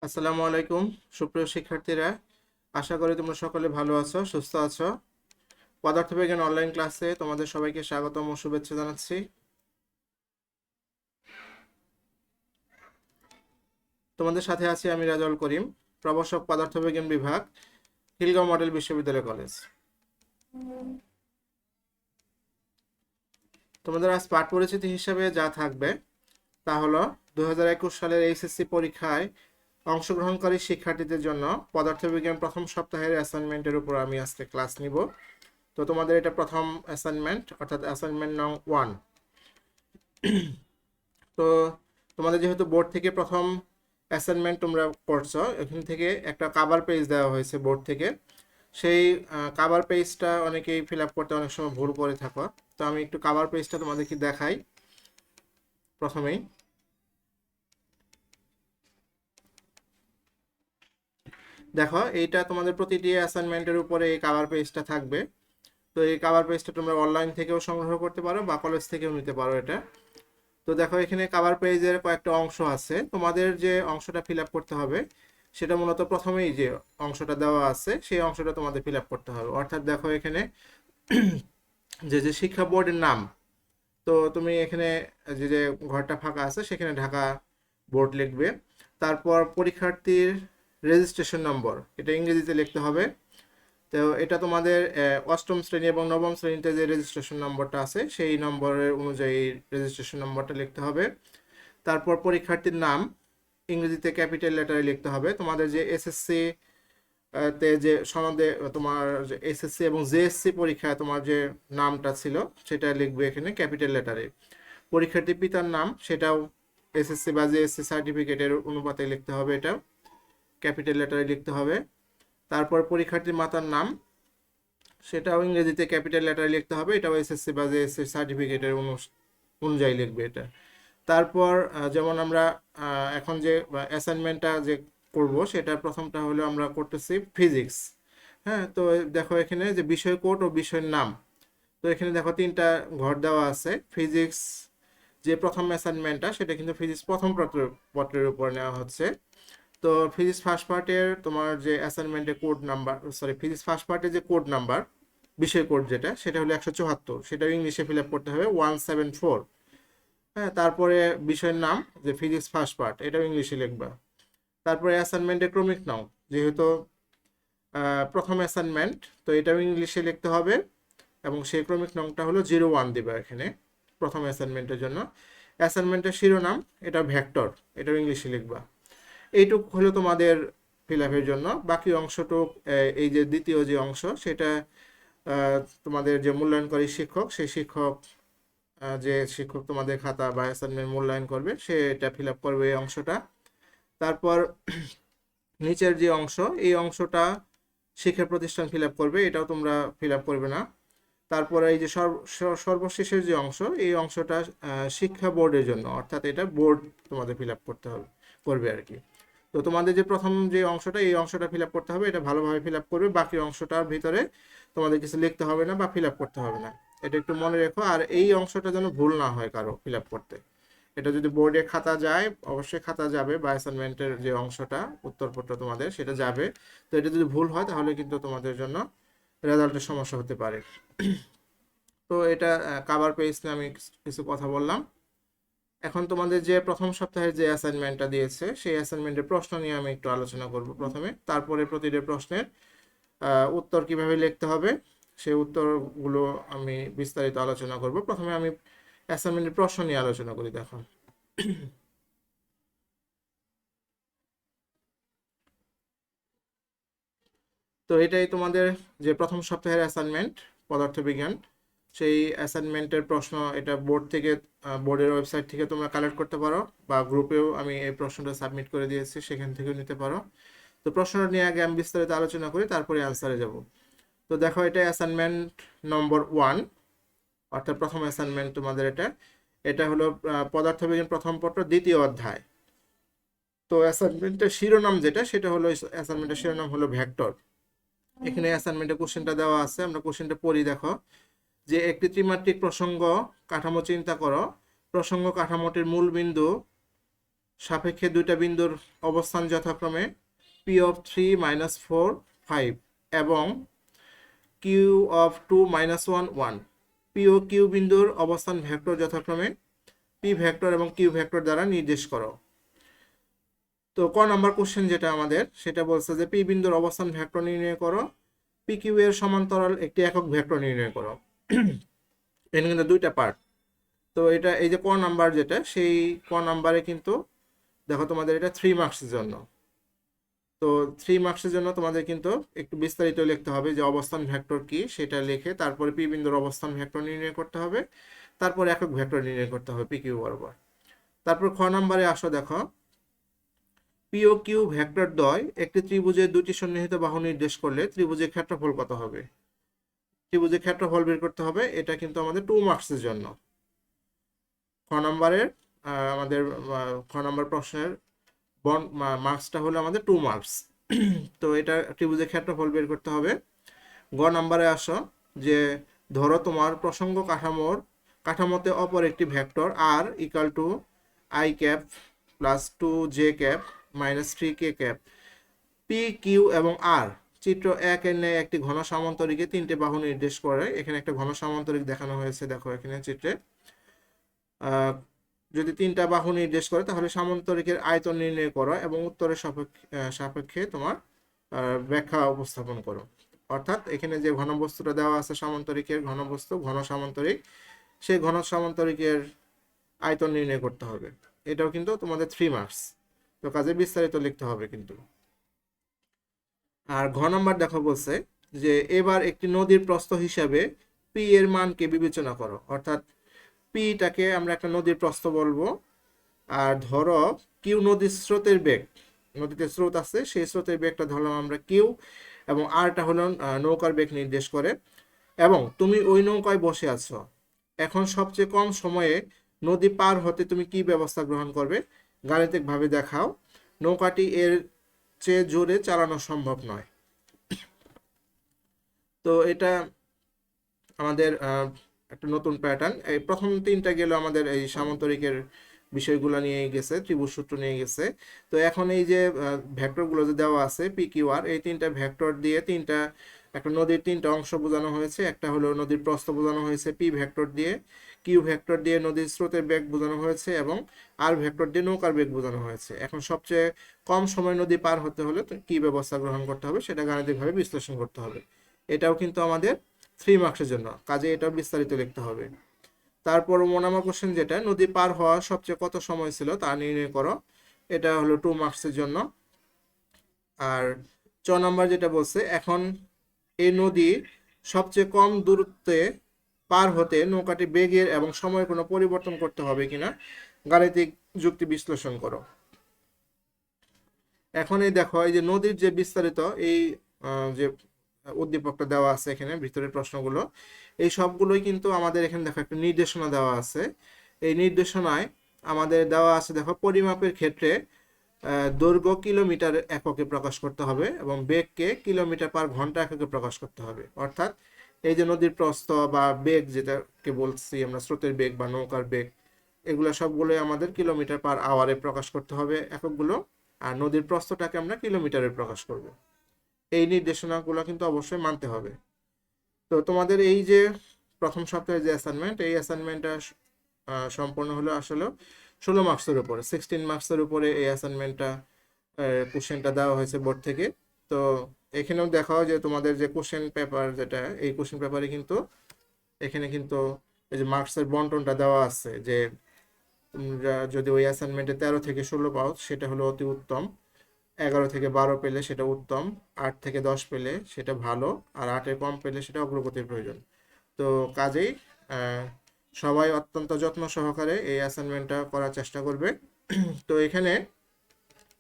আসসালামু আলাইকুম সুপ্রিয় শিক্ষার্থীরা, আশা করি তোমরা সকলে ভালো আছো, সুস্থ আছো। পদার্থবিজ্ঞান অনলাইন ক্লাসে তোমাদের সবাইকে স্বাগতম ও শুভেচ্ছা জানাচ্ছি। তোমাদের সাথে আছি আমি রাজল করিম, প্রভাষক পদার্থবিজ্ঞান বিভাগ, খিলগাঁও মডেল বিশ্ববিদ্যালয় কলেজ। তোমাদের আজ পাঠ পরিচিতি হিসাবে যা থাকবে তা হলো 2021 সালের এইচএসসি পরীক্ষায় অংশগ্রহণকারী শিক্ষার্থীদের জন্য পদার্থবিজ্ঞান প্রথম সপ্তাহের অ্যাসাইনমেন্টের উপর আমি আজকে ক্লাস নিব। তো তোমাদের এটা প্রথম অ্যাসাইনমেন্ট, অর্থাৎ অ্যাসাইনমেন্ট নং 1। তো তোমাদের যেহেতু বোর্ড থেকে প্রথম অ্যাসাইনমেন্ট তোমরা করছো, এখান থেকে একটা কাভার পেজ দেওয়া হয়েছে বোর্ড থেকে। সেই কাভার পেজটা অনেকেই ফিল আপ করতে অনেক সময় ভুল করে থাকো। তো আমি একটু কাভার পেজটা তোমাদেরকে দেখাই। প্রথমেই দেখো, এইটা তোমাদের প্রতিটি অ্যাসাইনমেন্টের উপরে এই কাভার পেজটা থাকবে। তো এই কাভার পেজটা তোমরা অনলাইন থেকেও সংগ্রহ করতে পারো বা কলেজ থেকেও নিতে পারো এটা। তো দেখো, এখানে কাভার পেজের কয়েকটা অংশ আছে। তোমাদের যে অংশটা ফিল আপ করতে হবে সেটা মূলত প্রথমেই যে অংশটা দেওয়া আছে সেই অংশটা তোমাদের ফিল আপ করতে হবে। অর্থাৎ দেখো, এখানে যে যে শিক্ষা বোর্ডের নাম, তো তুমি এখানে যে যে ঘরটা ফাঁকা আছে সেখানে ঢাকা বোর্ড লিখবে। তারপর পরীক্ষার্থীর রেজিস্ট্রেশন নম্বর, এটা ইংরেজিতে লিখতে হবে। তো এটা তোমাদের অষ্টম শ্রেণী এবং নবম শ্রেণীতে যে রেজিস্ট্রেশন নম্বরটা আছে সেই নম্বরের অনুযায়ী রেজিস্ট্রেশন নম্বরটা লিখতে হবে। তারপর পরীক্ষার্থীর নাম ইংরেজিতে ক্যাপিটাল লেটারে লিখতে হবে। তোমাদের যে এসএসসি তে যে সনদে তোমার যে এসএসসি এবং জেএসসি পরীক্ষায় তোমার যে নামটা ছিল সেটা লিখবে এখানে ক্যাপিটাল লেটারে। পরীক্ষার্থীর পিতার নাম সেটাও এসএসসি বা জেএসসি সার্টিফিকেটের অনুপাতে লিখতে হবে, এটাও ক্যাপিটাল লেটারে লিখতে হবে। তারপর পরীক্ষার্থীর মাতার নাম সেটাও ইংরেজিতে ক্যাপিটাল লেটারে লিখতে হবে, এটাও এসএসসি বা জেএসসি সার্টিফিকেটের অনুযায়ী লিখবে এটা। তারপর যেমন আমরা এখন যে অ্যাসাইনমেন্টটা যে করব সেটা প্রথমটা হলো আমরা করতেছি ফিজিক্স। হ্যাঁ, তো দেখো এখানে যে বিষয় কোড ও বিষয়ের নাম, তো এখানে দেখো তিনটা ঘর দেওয়া আছে। ফিজিক্স যে প্রথম অ্যাসাইনমেন্টটা সেটা কিন্তু ফিজিক্স প্রথম পত্রের উপর নেওয়া হচ্ছে। তো ফিজিক্স ফার্স্ট পার্টের তোমার যে অ্যাসাইনমেন্টের code number, sorry, physics first পার্টের যে কোড নাম্বার, বিষয় কোড যেটা, সেটা হলো 174, সেটাও ইংলিশে ফিল আপ করতে হবে 174। হ্যাঁ, তারপরে বিষয়ের নাম যে ফিজিক্স ফার্স্ট পার্ট, এটাও ইংলিশে লিখবা। তারপরে অ্যাসাইনমেন্টের ক্রমিক নাম, যেহেতু প্রথম অ্যাসাইনমেন্ট, তো এটাও ইংলিশে লিখতে হবে এবং সেই ক্রমিক নংটা হলো 01 দিবা এখানে প্রথম অ্যাসাইনমেন্টের জন্য। অ্যাসাইনমেন্টের শিরোনাম এটা ভেক্টর, এটাও ইংলিশে লিখবা। এইটুক হলো তোমাদের ফিল আপের জন্য। বাকি অংশটুক এই যে দ্বিতীয় যে অংশ সেটা তোমাদের যে মূল্যায়নকারী শিক্ষক, সেই শিক্ষক যে শিক্ষক তোমাদের খাতা বা অ্যাসাইনমেন্ট মূল্যায়ন করবে সে এটা ফিল আপ করবে এই অংশটা। তারপর নিচের যে অংশ, এই অংশটা শিক্ষা প্রতিষ্ঠান ফিল আপ করবে, এটাও তোমরা ফিল আপ করবে না। তারপরে এই যে সর্বশেষের যে অংশ, এই অংশটা শিক্ষা বোর্ডের জন্য, অর্থাৎ এটা বোর্ড তোমাদের ফিল আপ করতে হবে, করবে আর কি। তো তোমাদের যে প্রথম যে অংশটা, এই অংশটা ফিল আপ করতে হবে, এটা ভালোভাবে ফিল আপ করবে। বাকি অংশটার ভিতরে তোমাদের কিছু লিখতে হবে না বা ফিল আপ করতে হবে না, এটা একটু মনে রেখো। আর এই অংশটা যেন ভুল না হয় কারো ফিল আপ করতে। এটা যদি বোর্ডে খাতা যায়, অবশ্যই খাতা যাবে, বা অ্যাসাইনমেন্টের যে অংশটা উত্তরপত্র তোমাদের সেটা যাবে। তো এটা যদি ভুল হয় তাহলে কিন্তু তোমাদের জন্য রেজাল্টের সমস্যা হতে পারে। তো এটা কাভার পেজ নিয়ে আমি কিছু কথা বললাম। এখন তোমাদের যে প্রথম সপ্তাহে যে অ্যাসাইনমেন্টটা দিয়েছে সেই অ্যাসাইনমেন্টের প্রশ্ন নিয়ে আমি একটু আলোচনা করব প্রথমে। তারপরে প্রতিটি প্রশ্নের উত্তর কিভাবে লিখতে হবে সেই উত্তরগুলো আমি বিস্তারিত আলোচনা করব। প্রথমে আমি অ্যাসাইনমেন্টের প্রশ্ন নিয়ে আলোচনা করি। দেখো, তো এটাই তোমাদের যে প্রথম সপ্তাহের অ্যাসাইনমেন্ট পদার্থবিজ্ঞান, সেই অ্যাসাইনমেন্টের প্রশ্ন এটা বোর্ড থেকে, বোর্ডের ওয়েবসাইট থেকে তোমরা কালেক্ট করতে পারো, বা গ্রুপেও আমি এই প্রশ্নটা সাবমিট করে দিয়েছি, সেখান থেকেও নিতে পারো। তো প্রশ্নটা নিয়ে আগে আমি বিস্তারিত আলোচনা করি, তারপরে অ্যান্সারে যাব। তো দেখো, এটা অ্যাসাইনমেন্ট নম্বর 1, অর্থাৎ প্রথম অ্যাসাইনমেন্ট তোমাদের এটা। এটা হলো পদার্থবিজ্ঞান প্রথম পত্র দ্বিতীয় অধ্যায়। তো অ্যাসাইনমেন্টের শিরোনাম যেটা, সেটা হলো, অ্যাসাইনমেন্টের শিরোনাম হলো ভেক্টর। এখানে অ্যাসাইনমেন্টে কোশ্চেনটা দেওয়া আছে, আমরা কোশ্চেনটা পড়ি। দেখো, যে একটি ত্রিমাত্রিক প্রসঙ্গ কাঠামো চিন্তা করো। প্রসঙ্গ কাঠামোটির মূল বিন্দু সাপেক্ষে দুইটা বিন্দুর অবস্থান যথাক্রমে P(3 - 4 5) এবং Q(2 - 1 1). P ও Q বিন্দুর অবস্থান ভেক্টর যথাক্রমে P ভেক্টর এবং Q ভেক্টর দ্বারা নির্দেশ করো। তো ক নাম্বার কোশ্চেন যেটা আমাদের, সেটা বলছে যে P বিন্দুর অবস্থান ভেক্টর নির্ণয় করো, PQ এর সমান্তরাল একটি একক ভেক্টর নির্ণয় করো। এখানে কিন্তু দুইটা পার্ট। তো এটা এই যে ক নাম্বার যেটা, সেই ক নাম্বারে কিন্তু দেখো তোমাদের এটা 3 মার্কসের জন্য। তো 3 মার্কসের জন্য তোমাদের কিন্তু একটু বিস্তারিত লিখতে হবে যে অবস্থান ভেক্টর কি সেটা লিখে তারপরে পি বিন্দুর অবস্থান ভেক্টর নির্ণয় করতে হবে, তারপর একক ভেক্টর নির্ণয় করতে হবে পি কিউ বরাবর। তারপর খ নাম্বারে আসো, দেখো পি ও কিউ ভেক্টর দ্বয় একটি ত্রিভুজের দুটি সন্নিহিত বাহু নির্দেশ করলে ত্রিভুজের ক্ষেত্রফল কত হবে। ত্রিভুজের ক্ষেত্রফল বের করতে হবে, এটা কিন্তু আমাদের 2 মার্কসের জন্য। খ নাম্বারের আমাদের খ নাম্বার প্রশ্নের মার্কসটা হলো আমাদের 2 মার্কস। তো এটা ত্রিভুজের ক্ষেত্রফল বের করতে হবে। গ নাম্বারে আসো যে ধরো তোমার প্রসঙ্গ কাঠামোতে অপর একটি vector R equal to I cap plus 2j minus 3k, P Q এবং আর চিত্র 1 এর ন্যায় একটি ঘন সামান্তরিকে তিনটে বাহু নির্দেশ করে। এখানে একটা ঘন সামান্তরিক দেখানো হয়েছে, দেখো এখানে চিত্রে। যদি তিনটা বাহু নির্দেশ করে তাহলে সামান্তরিকের আয়তন নির্ণয় করো এবং উত্তরের সাপেক্ষে তোমার ব্যাখ্যা উপস্থাপন করো। অর্থাৎ এখানে যে ঘনবস্তুটা দেওয়া আছে সামান্তরিকের ঘনবস্তু, ঘন সামান্তরিক, সেই ঘন সামান্তরিকের আয়তন নির্ণয় করতে হবে। এটাও কিন্তু তোমাদের 3 মার্কস। তো কাজে বিস্তারিত লিখতে হবে কিন্তু। আর ঘ নাম্বার দেখো বলছে যে এবার একটি নদীর প্রস্থ হিসাবে পি এর মানকে বিবেচনা করো। অর্থাৎ পিটাকে আমরা একটা নদীর প্রস্থ বলবো। আর ধরো কিউ নদীর স্রোতের বেগ, নদীতে স্রোত আছে, সেই স্রোতের বেগটা ধরলাম আমরা কিউ, এবং আরটা হলো নৌকার বেগ নির্দেশ করে। এবং তুমি ওই নৌকায় বসে আছো। এখন সবচেয়ে কম সময়ে নদী পার হতে তুমি কি ব্যবস্থা গ্রহণ করবে, গাণিতিকভাবে দেখাও। নৌকাটি এর চেয়ে জোরে চালানো সম্ভব নয়। তো এটা আমাদের একটা নতুন প্যাটার্ন। এই প্রথম তিনটা গেল আমাদের এই সামান্তরিকের বিষয়গুলো নিয়ে গেছে, ত্রিভুজ সূত্র নিয়ে গেছে। তো এখন এই যে ভেক্টরগুলো যে দেওয়া আছে পি কিউ আর, এই তিনটা ভেক্টর দিয়ে একটা নদীর তিনটা অংশ বোঝানো হয়েছে। একটা হলো নদীর প্রস্থ বোঝানো হয়েছে পি ভেক্টর দিয়ে, কিউ ভেক্টর দিয়ে নদীর স্রোতের বেগ বোঝানো হয়েছে, এবং আর ভেক্টর দিয়ে নৌকার বেগ বোঝানো হয়েছে। এখন সবচেয়ে কম সময় নদী পার হতে হলে কি ব্যবস্থা গ্রহণ করতে হবে সেটা গাণিতিকভাবে বিশ্লেষণ করতে হবে। এটাও কিন্তু আমাদের 3 মার্কসের জন্য, কাজে এটাও বিস্তারিত লিখতে হবে। তারপর মোনামা কোশ্চেন যেটা, নদী পার হওয়ার সবচেয়ে কত সময় ছিল তা নির্ণয় করো। এটা হলো 2 মার্কসের জন্য। আর চ নাম্বার যেটা বলছে, এখন এই নদী সবচেয়ে কম দূরত্বে পার হতে নৌকাটি বেগের এবং সময়ের কোনো পরিবর্তন করতে হবে কিনা, গাণিতিক যুক্তি বিশ্লেষণ করো। এখন এই দেখো এই যে নদীর যে বিস্তারিত এই যে উদ্দীপকটা দেওয়া আছে এখানে ভিতরের প্রশ্নগুলো, এই সবগুলোই কিন্তু আমাদের এখানে দেখো একটা নির্দেশনা দেওয়া আছে। এই নির্দেশনায় আমাদের দেওয়া আছে দেখো পরিমাপের ক্ষেত্রে দৈর্ঘ্য কিলোমিটার এককে প্রকাশ করতে হবে এবং বেগকে কিলোমিটার/ঘন্টা এককে প্রকাশ করতে হবে। অর্থাৎ এই যে নদীর প্রস্থ বা বেগ যেটাকে বলছি আমরা, স্রোতের বেগ বা নৌকার বেগ, এগুলো সবগুলোই আমাদের কিলোমিটার/আওয়ারে প্রকাশ করতে হবে এককগুলো। আর নদীর প্রস্থটাকে আমরা কিলোমিটারে প্রকাশ করব। এই নির্দেশনাগুলো কিন্তু অবশ্যই মানতে হবে। তো তোমাদের এই যে প্রথম সপ্তাহের যে অ্যাসাইনমেন্ট, এই অ্যাসাইনমেন্টটা সম্পূর্ণ হলো আসলে 16 মার্কসের উপরে, 16 মার্কসের উপরে এই অ্যাসাইনমেন্টটা কোশ্চেনটা দেওয়া হয়েছে বোর্ড থেকে। তো এখানেও দেখাও যে তোমাদের যে কোশ্চেন পেপার যেটা, এই কোশ্চেন পেপারে কিন্তু এখানে কিন্তু এই যে মার্কসের বন্টনটা দেওয়া আছে যে তোমরা যদি ওই অ্যাসাইনমেন্টে 13 থেকে 16 পাও সেটা হলো অতি উত্তম, 11 থেকে 12 পেলে সেটা উত্তম, 8 থেকে 10 পেলে সেটা ভালো, আর 8-এর কম পেলে সেটা অগ্রগতির প্রয়োজন। তো কাজেই সবাই অত্যন্ত যত্ন সহকারে এই অ্যাসাইনমেন্টটা করার চেষ্টা করবে। তো এখানে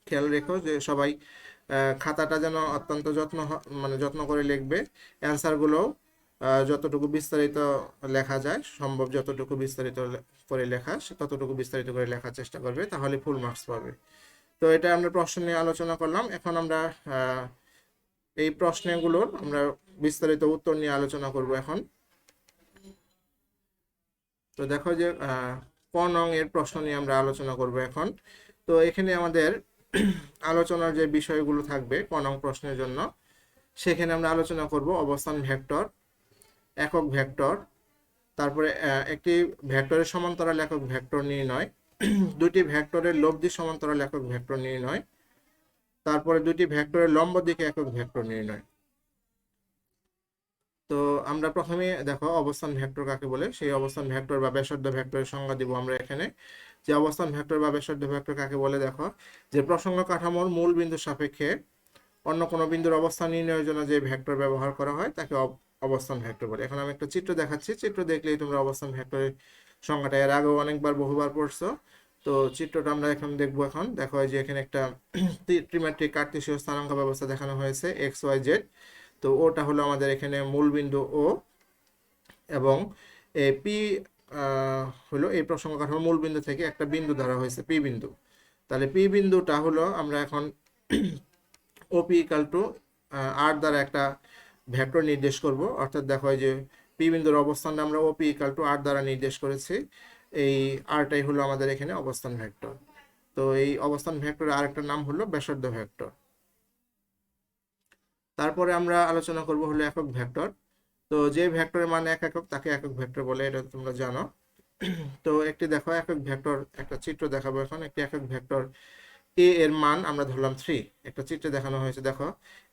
খেয়াল রেখো যে সবাই খাতাটা যেন অত্যন্ত যত্ন করে লিখবে। অ্যান্সারগুলো যতটুকু বিস্তারিত লেখা যায় সম্ভব, যতটুকু বিস্তারিত করে লেখা ততটুকু বিস্তারিত করে লেখার চেষ্টা করবে, তাহলে ফুল মার্কস পাবে। তো এটা আমরা প্রশ্ন নিয়ে আলোচনা করলাম। এখন আমরা এই প্রশ্নগুলোর আমরা বিস্তারিত উত্তর নিয়ে আলোচনা করব এখন। তো দেখো যে ক নং এর প্রশ্ন নিয়ে আমরা আলোচনা করব এখন। তো এখানে আমাদের আলোচনার যে বিষয়গুলো থাকবে ক নং প্রশ্নের জন্য, সেখানে আমরা আলোচনা করব অবস্থান ভেক্টর, একক ভেক্টর, তারপরে একটি ভেক্টরের সমান্তরাল একক ভেক্টর নির্ণয়, দুটি ভেক্টরের লব্ধি সমান্তরাল একক ভেক্টর নির্ণয়, তারপরে দুটি ভেক্টরের লম্ব দিকে একক ভেক্টর নির্ণয়। তো আমরা প্রথমে দেখো অবস্থান ভেক্টর কাকে বলে, সেই অবস্থান ভেক্টর বা ব্যাসার্ধ ভেক্টরের সংজ্ঞা দিব আমরা এখানে। যে অবস্থান ভেক্টর বা ব্যাসার্ধ ভেক্টর কাকে বলে, দেখো যে প্রসঙ্গ কাঠামোর মূল বিন্দু সাপেক্ষে অন্য কোনো বিন্দুর অবস্থান নির্ণয়ের জন্য যে ভেক্টর ব্যবহার করা হয় তাকে অবস্থান ভেক্টর বলে। এখন আমি একটা চিত্র দেখাচ্ছি, চিত্র দেখলেই তোমরা অবস্থান ভেক্টরের সংজ্ঞাটা এর আগেও অনেকবার বহুবার পড়ছো। তো চিত্রটা আমরা এখন দেখবো। এখন দেখো যে এখানে একটা ত্রিমাত্রিক কার্তেশীয় স্থানাঙ্ক ব্যবস্থা দেখানো হয়েছে এক্স ওয়াই জেড। তো ওটা হলো আমাদের এখানে মূল বিন্দু ও, এবং পি হলো এই প্রসঙ্গ কাঠামোর মূল বিন্দু থেকে একটা বিন্দু ধরা হয়েছে পি বিন্দু। তাহলে পি বিন্দুটা হলো আমরা এখন ওপি ইকাল টু আর দ্বারা একটা ভেক্টর নির্দেশ করব। অর্থাৎ দেখো যে পি বিন্দুর অবস্থানটা আমরা ওপি ইকাল টু আর দ্বারা নির্দেশ করেছি। এই আরটাই হলো আমাদের এখানে অবস্থান ভেক্টর। তো এই অবস্থান ভেক্টরের আরেকটা নাম হলো ব্যাসার্ধ ভেক্টর। তারপরে আমরা আলোচনা করব হলো একক ভেক্টর। তো যে ভেক্টরের মান এক একক তাকে একক ভেক্টর বলে, এটা তোমরা জানো। তো একটি দেখো একক ভেক্টর, একটা চিত্র দেখাবো এখন। একটি একক ভেক্টর এ এর মান আমরা ধরলাম 3। একটা চিত্রে দেখানো হয়েছে, দেখো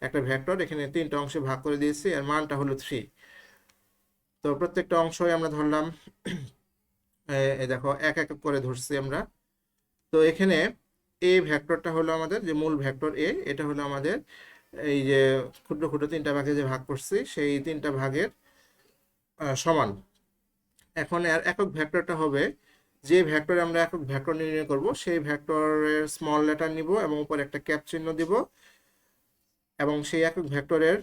একটা ভেক্টর এখানে 3টা অংশে ভাগ করে দিয়েছি, এর মানটা হলো 3। তো প্রত্যেকটা অংশই আমরা ধরলাম, এই দেখো এক এক করে ধরছি আমরা। তো এখানে এ ভেক্টরটা হলো আমাদের যে মূল ভেক্টর এ, এটা হলো আমাদের এই যে ক্ষুদ্র ক্ষুদ্র 3টা ভাগে যে ভাগ করছি সেই 3টা ভাগের সমান। এখন এর একক ভেক্টরটা হবে, যে ভেক্টরে আমরা একক ভেক্টর নির্ণয় করব সেই ভেক্টরের স্মল লেটার নিব এবং উপরে একটা ক্যাপ চিহ্ন দিব, এবং সেই একক ভেক্টরের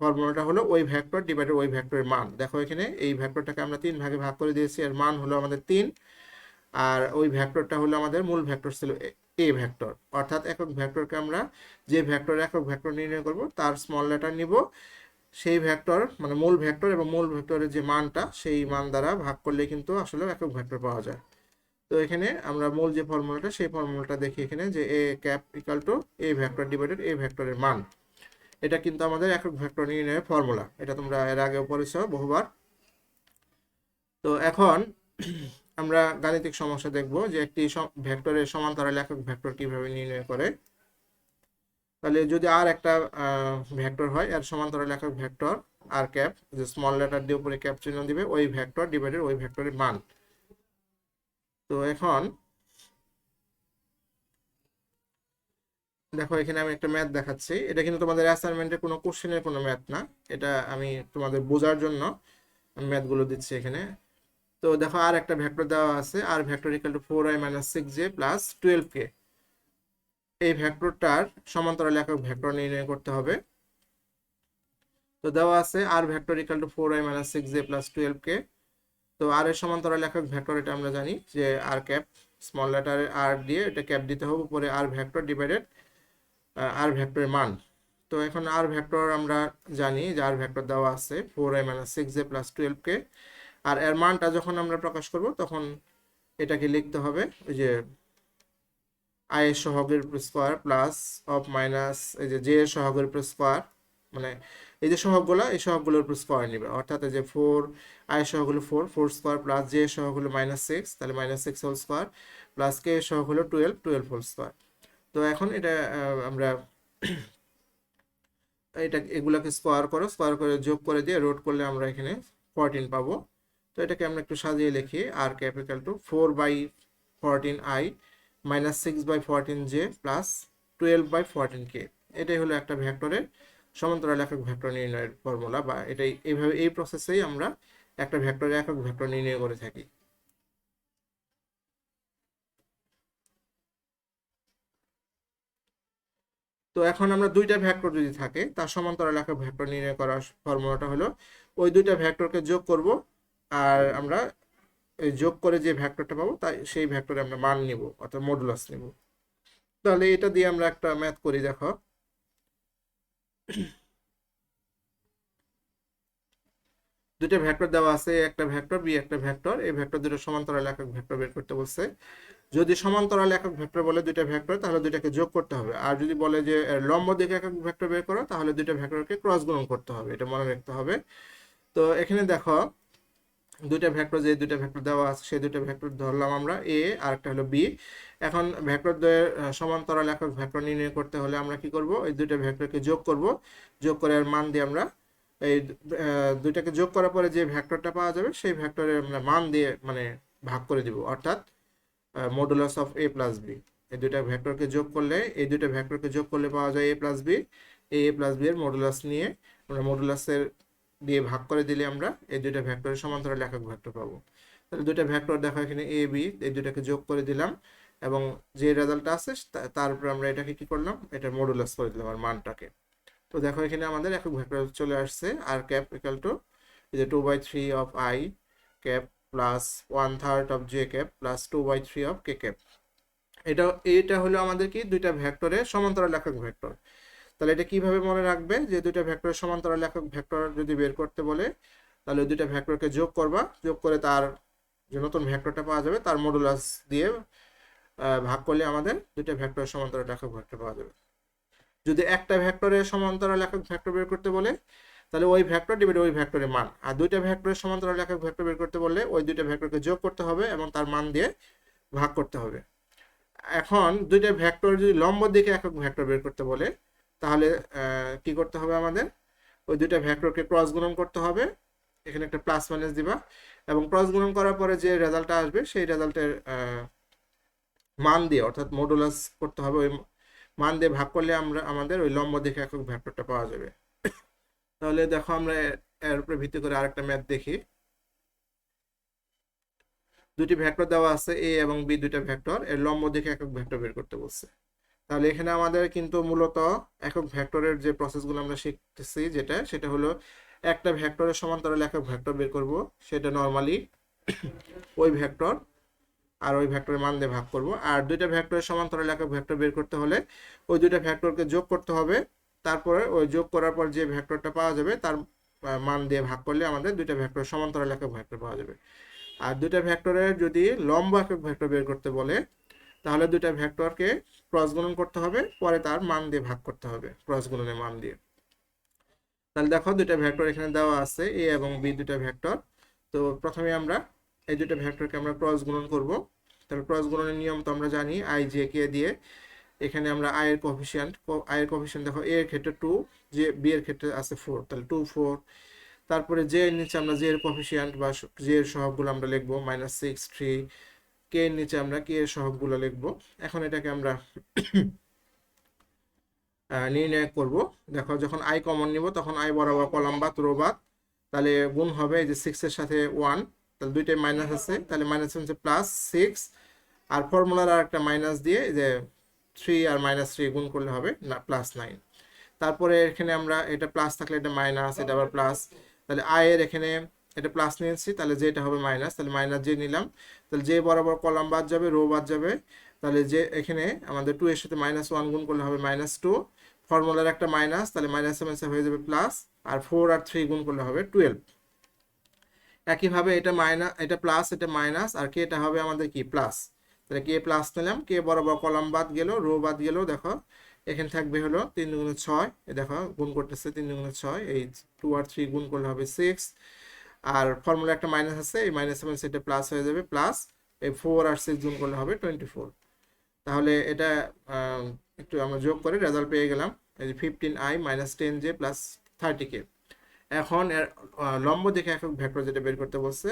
ফর্মুলাটা হলো ওই ভেক্টর ডিভাইডেড ওই ভেক্টরের মান। দেখো এখানে এই ভেক্টরটাকে আমরা 3 ভাগে ভাগ করে দিয়েছি, এর মান হলো আমাদের 3। আর ওই ভেক্টরটা হলো আমাদের মূল ভেক্টর ছিল এ ভেক্টর। অর্থাৎ একক ভেক্টরকে আমরা যে ভেক্টর একক ভেক্টর নির্ণয় করব তার স্মল লেটার নিব, সেই ভেক্টর মানে মূল ভেক্টর এবং মূল ভেক্টরের যে মানটা সেই মান দ্বারা ভাগ করলে কিন্তু আসলে একক ভেক্টর পাওয়া যায়। তো এখানে আমরা মূল যে ফর্মুলাটা সেই ফর্মুলাটা দেখি এখানে, যে A cap equal to A vector divided A ভেক্টরের মান। এটা কিন্তু আমাদের একক ভেক্টর নির্ণয়ের ফর্মুলা, এটা তোমরা এর আগেও পড়েছো বহুবার। তো এখন আমরা গাণিতিক সমস্যা দেখব যে একটি ভেক্টরের সমান্তরাল একক ভেক্টর কিভাবে নির্ণয় করে। তাহলে যদি আর একটা ভেক্টর হয়, এর সমান্তরাল একক ভেক্টর আর ক্যাপ, যে স্মল লেটার দিয়ে উপরে ক্যাপ চিহ্ন দিবে, ওই ভেক্টর ডিভাইডেড ওই ভেক্টরের মান। তো এখন দেখো এখানে আমি একটা ম্যাথ দেখাচ্ছি, এটা কিন্তু তোমাদের অ্যাসাইনমেন্টের কোনো কোশ্চেনের কোনো ম্যাথ না, এটা আমি তোমাদের বোঝার জন্য ম্যাথগুলো দিচ্ছি এখানে। তো দেখো আর একটা ভেক্টর দেওয়া আছে, আর vector equal to 4i - 6j + 12k। এই ভেক্টরটার সমান্তরাল একক ভেক্টর নির্ণয় করতে হবে। তো দেওয়া আছে আর vector equal to 4i - 6j + 12k। তো আর এর সমান্তরাল একক ভেক্টর এটা আমরা জানি যে আর ক্যাপ, স্মল লেটারে আর দিয়ে এটা ক্যাপ দিতে হবে, উপরে আর ভেক্টর ডিভাইডেড আর ভেক্টরের মান। তো এখন আর ভেক্টর আমরা জানি যে আর ভেক্টর দেওয়া আছে 4i - 6j + 12k। আর এর মানটা যখন আমরা প্রকাশ করব তখন এটাকে লিখতে হবে ওই যে আই এর সহগের স্কোয়ার প্লাস অফ মাইনাস এই যে জে এর সহগের স্কোয়ার, মানে এই যে সহগগুলো এই সহগগুলোর উপর স্কোয়ার নিবে। অর্থাৎ এই যে 4 আই এর সহগ হলো 4 স্কোয়ার প্লাস জে এর সহগ হলো -6, তাহলে -6 হোল স্কোয়ার প্লাস কে এর সহগ হলো 12 হোল স্কোয়ার। তো এখন এটা আমরা এটা এগুলাকে স্কোয়ার করে যোগ করে দিয়ে রুট করলে আমরা এখানে 14 পাবো। তো এটাকে আমরা একটু সাজিয়ে লিখি, আর capital two 4/14i - 6/14j + 12/14k। এটাই হলো একটা ভেক্টরের সমান্তরাল একক ভেক্টর নির্ণয়ের ফর্মুলা, বা এটাই এইভাবে এই প্রসেসেই আমরা একটা ভেক্টরের একক ভেক্টর নির্ণয় করে থাকি। তো এখন আমরা দুইটা ভেক্টর যদি থাকে তার সমান্তরাল একক ভেক্টর নির্ণয় করার ফর্মুলাটা হলো ওই দুইটা ভেক্টরকে যোগ করব, আর আমরা এই যোগ করে যে ভেক্টরটা পাবো তাই সেই ভেক্টরে আমরা মান নিব, অর্থাৎ মডুলাস নিব। তাহলে এটা দিয়ে আমরা একটা ম্যাথ করি। দেখো দুইটা ভেক্টর দেওয়া আছে, একটা ভেক্টর বি একটা ভেক্টর, এই ভেক্টর দুটো সমান্তরাল একক ভেক্টর বের করতে বলছে। যদি সমান্তরাল একক ভেক্টর বলে দুইটা ভেক্টর, তাহলে দুইটাকে যোগ করতে হবে। আর যদি বলে যে এর লম্ব দিকে একক ভেক্টর বের করো, তাহলে দুইটা ভেক্টরকে ক্রস গুণন করতে হবে। এটা মনে রাখতে হবে। তো এখানে দেখো দুইটা ভেক্টর, যে দুইটা ভেক্টর দেওয়া আছে সেই দুইটা ভেক্টর ধরলাম আমরা এ, আর একটা হলো বি। এখন ভেক্টর দ্বয়ের সমান্তরাল একক ভেক্টর নির্ণয় করতে হলে আমরা কি করব, এই দুইটা ভেক্টরকে যোগ করব। যোগ করে এর মান দিয়ে আমরা এই দুইটাকে যোগ করার পরে যে ভেক্টরটা পাওয়া যাবে সেই ভেক্টরের আমরা মান দিয়ে মানে ভাগ করে দিব, অর্থাৎ modulus of A plus B. এই দুইটা ভেক্টরকে যোগ করলে, এই দুইটা ভেক্টরকে যোগ করলে পাওয়া যায় এ প্লাস বি। এই এ প্লাস বি এর মডুলাস নিয়ে আমরা মডুলাসের দিয়ে ভাগ করে দিলে আমরা এই দুইটা ভেক্টরের সমান্তরাল একক ভেক্টর পাবো। তাহলে দুইটা ভেক্টর দেখো এখানে এ বি, এই দুইটাকে যোগ করে দিলাম এবং যে রেজাল্টটা আছে তার উপরে আমরা এটাকে কি করলাম, এটার মডুলাস করে দিলাম আর মানটাকে। তো দেখো এখানে আমাদের একক ভেক্টর চলে আসছে, আর ক্যাপ ইকুয়াল টু যে 2/3 of I cap plus 1/3 of J cap plus 2/3 of K cap. এটা হলো আমাদের কি দুইটা ভেক্টরের সমান্তরাল একক ভেক্টর। তাহলে এটা কিভাবে মনে রাখবে, যে দুইটা ভেক্টরের সমান্তরাল একক ভেক্টর যদি বের করতে বলে, তাহলে দুইটা ভেক্টরকে যোগ করবা, যোগ করে তার যে নতুন ভেক্টরটা পাওয়া যাবে তার মডুলাস দিয়ে ভাগ করলে আমাদের দুইটা ভেক্টরের সমান্তরাল একক ভেক্টর পাওয়া যাবে। যদি একটা ভেক্টরের সমান্তরাল একক ভেক্টর বের করতে বলে, তাহলে ওই ভেক্টর ডিভাইড ওই ভেক্টরের মান। আর দুইটা ভেক্টরের সমান্তরাল একক ভেক্টর বের করতে বললে ওই দুইটা ভেক্টরকে যোগ করতে হবে এবং তার মান দিয়ে ভাগ করতে হবে। এখন দুইটা ভেক্টর যদি লম্ব দিকে একক ভেক্টর বের করতে বলে, তাহলে কি করতে হবে আমাদের, ওই দুইটা ভেক্টরকে ক্রস গুণন করতে হবে। এখানে একটা প্লাস মাইনাস দিবা এবং ক্রস গুণন করার পরে যে রেজাল্টটা আসবে সেই রেজাল্টের মান দিয়ে, অর্থাৎ মডুলাস করতে হবে, ওই মান দিয়ে ভাগ করলে আমরা আমাদের ওই লম্ব দিকে একক ভেক্টরটা পাওয়া যাবে। তাহলে দেখো আমরা এর উপরে ভিত্তি করে আরেকটা ম্যাথ দেখি। দুটি ভেক্টর দেওয়া আছে এ এবং বি, দুইটা ভেক্টর, এর লম্ব দিকে একক ভেক্টর বের করতে বলছে। তাহলে এখানে আমাদের কিন্তু মূলত একক ভেক্টরের যে প্রসেসগুলো আমরা শিখতেছি, সেটা হলো একটা ভেক্টরের সমান্তরাল একক ভেক্টর বের করব, সেটা নর্মালি ওই ভেক্টর আর ওই ভেক্টরের মান দিয়ে ভাগ করব। আর দুইটা ভেক্টরের সমান্তরাল একক ভেক্টর বের করতে হলে ওই দুইটা ভেক্টরকে যোগ করতে হবে, তারপরে ওই যোগ করার পর যে ভেক্টরটা পাওয়া যাবে তার মান দিয়ে ভাগ করলে আমাদের দুইটা ভেক্টরের সমান্তরাল একক ভেক্টর পাওয়া যাবে। আর দুইটা ভেক্টরের যদি লম্ব একক ভেক্টর বের করতে বলে, তাহলে দুইটা ভেক্টরকে ক্রস গুণন করতে হবে, পরে তার মান দিয়ে ভাগ করতে হবে ক্রস গুণনের মান দিয়ে। তাহলে দেখো দুইটা ভেক্টর এখানে দেওয়া আছে এ এবং বি, দুইটা ভেক্টর। তো প্রথমে আমরা এই দুইটা ভেক্টরকে আমরা ক্রস গুণন করব। তাহলে ক্রস গুণনের নিয়ম তো আমরা জানি, আই জে কে দিয়ে। এখানে আমরা আই এর কোএফিসিয়েন্ট দেখো এ এর ক্ষেত্রে 2, যে বি এর ক্ষেত্রে আছে 4, তাহলে 2 4। তারপরে জে এর নিচে আমরা জে এর কোএফিসিয়েন্ট বা জে এর সহগগুলো আমরা লিখবো -6 3। কে এর নিচে আমরা কে এর সহগগুলো লিখবো। এখন এটাকে আমরা নির্ণয় করব। দেখো যখন আই কমন নিব তখন আই বরাবর কলাম বাদ রো বাদ, তাহলে গুণ হবে যে 6 এর সাথে 1, তাহলে দুইটাই মাইনাস আছে, তাহলে মাইনাস হচ্ছে +6। আর ফর্মুলার আর একটা মাইনাস দিয়ে যে 3 আর -3 গুণ করলে হবে না +9। তারপরে এখানে আমরা এটা প্লাস থাকলে এটা মাইনাস, এটা আবার প্লাস, তাহলে আই এর এখানে এটা প্লাস নিয়েছি, তাহলে যেটা হবে মাইনাস, তাহলে মাইনাস যে নিলাম, তাহলে যে বরাবর কলাম বাদ যাবে রো বাদ যাবে, তাহলে যে এখানে আমাদের 2 এর সাথে -1 গুণ করলে হবে -2, ফর্মুলার একটা মাইনাস, তাহলে মাইনাস হয়ে যাবে প্লাস, আর 4 আর 3 গুণ করলে হবে 12। একইভাবে এটা মাইনাস, এটা প্লাস, এটা মাইনাস, আর কে এটা হবে আমাদের কি প্লাস, তাহলে কে প্লাস নিলাম, কে বরাবর কলাম বাদ গেল রো বাদ গেল। দেখো এখানে থাকবে হলো 3 × 6, দেখো গুণ করতেছে 3 × 6, এই 2 আর 3 গুণ করলে হবে 6, আর ফর্মুলা একটা মাইনাস আছে, এই মাইনাস এটা প্লাস হয়ে যাবে প্লাস, এই 4 আর 6 গুণ করলে হবে 24। তাহলে এটা একটু আমরা যোগ করে রেজাল্ট পেয়ে গেলাম, এই যে 15i - 10j + 30k। এখন এর লম্ব দিকে একক ভেক্টর যেটা বের করতে বলছে,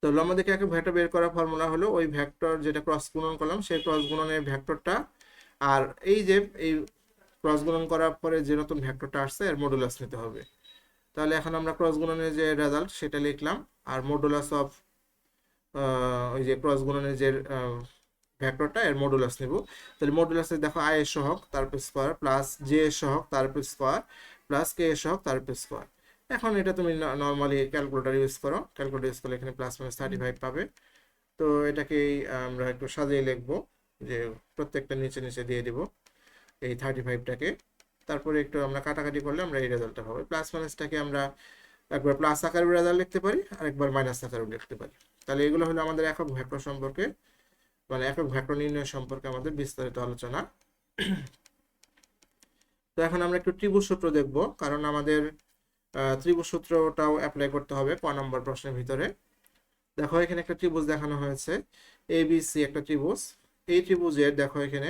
তো লম্ব দিকে একক ভেক্টর বের করার ফর্মুলা হলো ওই ভেক্টর যেটা ক্রস গুণন করলাম সেই ক্রস গুণনের ভেক্টরটা, আর এই যে এই ক্রস গুণন করার পরে যে নতুন ভেক্টরটা আসছে এর মডুলাস নিতে হবে। তাহলে এখন আমরা ক্রস গুণনের যে রেজাল্ট সেটা লিখলাম, আর মডুলাস অফ ওই যে ক্রস গুণনের যে ভেক্টরটা এর মডুলাস নিব। তাহলে মডুলাসে দেখো আই এর সহগ তার উপর স্কয়ার প্লাস জে এর সহগ তার উপর স্কয়ার প্লাস কে এর সহগ তার উপর স্কয়ার। এখন এটা তুমি নর্মালি ক্যালকুলেটর ইউজ করো, ক্যালকুলেটর ইউজ করলে এখানে +-35 পাবে। তো এটাকেই আমরা একটু সাজিয়ে লিখবো, যে প্রত্যেকটা নিচে নিচে দিয়ে দিব এই 35টাকে। তারপরে একটু আমরা কাটাকাটি করলে আমরা এই রেজাল্টটা পাবো। প্লাস মাইনাসটাকে আমরা একবার প্লাস আকারেও রেজাল্ট লিখতে পারি আর একবার মাইনাস আকারেও লিখতে পারি। তাহলে এগুলো হলো আমাদের একক ভেক্টর সম্পর্কে, মানে একক ভেক্টর নির্ণয় সম্পর্কে আমাদের বিস্তারিত আলোচনা। তো এখন আমরা একটু ত্রিভুজ সূত্র দেখব, কারণ আমাদের ত্রিভুজ সূত্রটাও অ্যাপ্লাই করতে হবে ক নম্বর প্রশ্নের ভিতরে। দেখো এখানে একটা ত্রিভুজ দেখানো হয়েছে, এ বি সি একটা ত্রিভুজ। এই ত্রিভুজের দেখো এখানে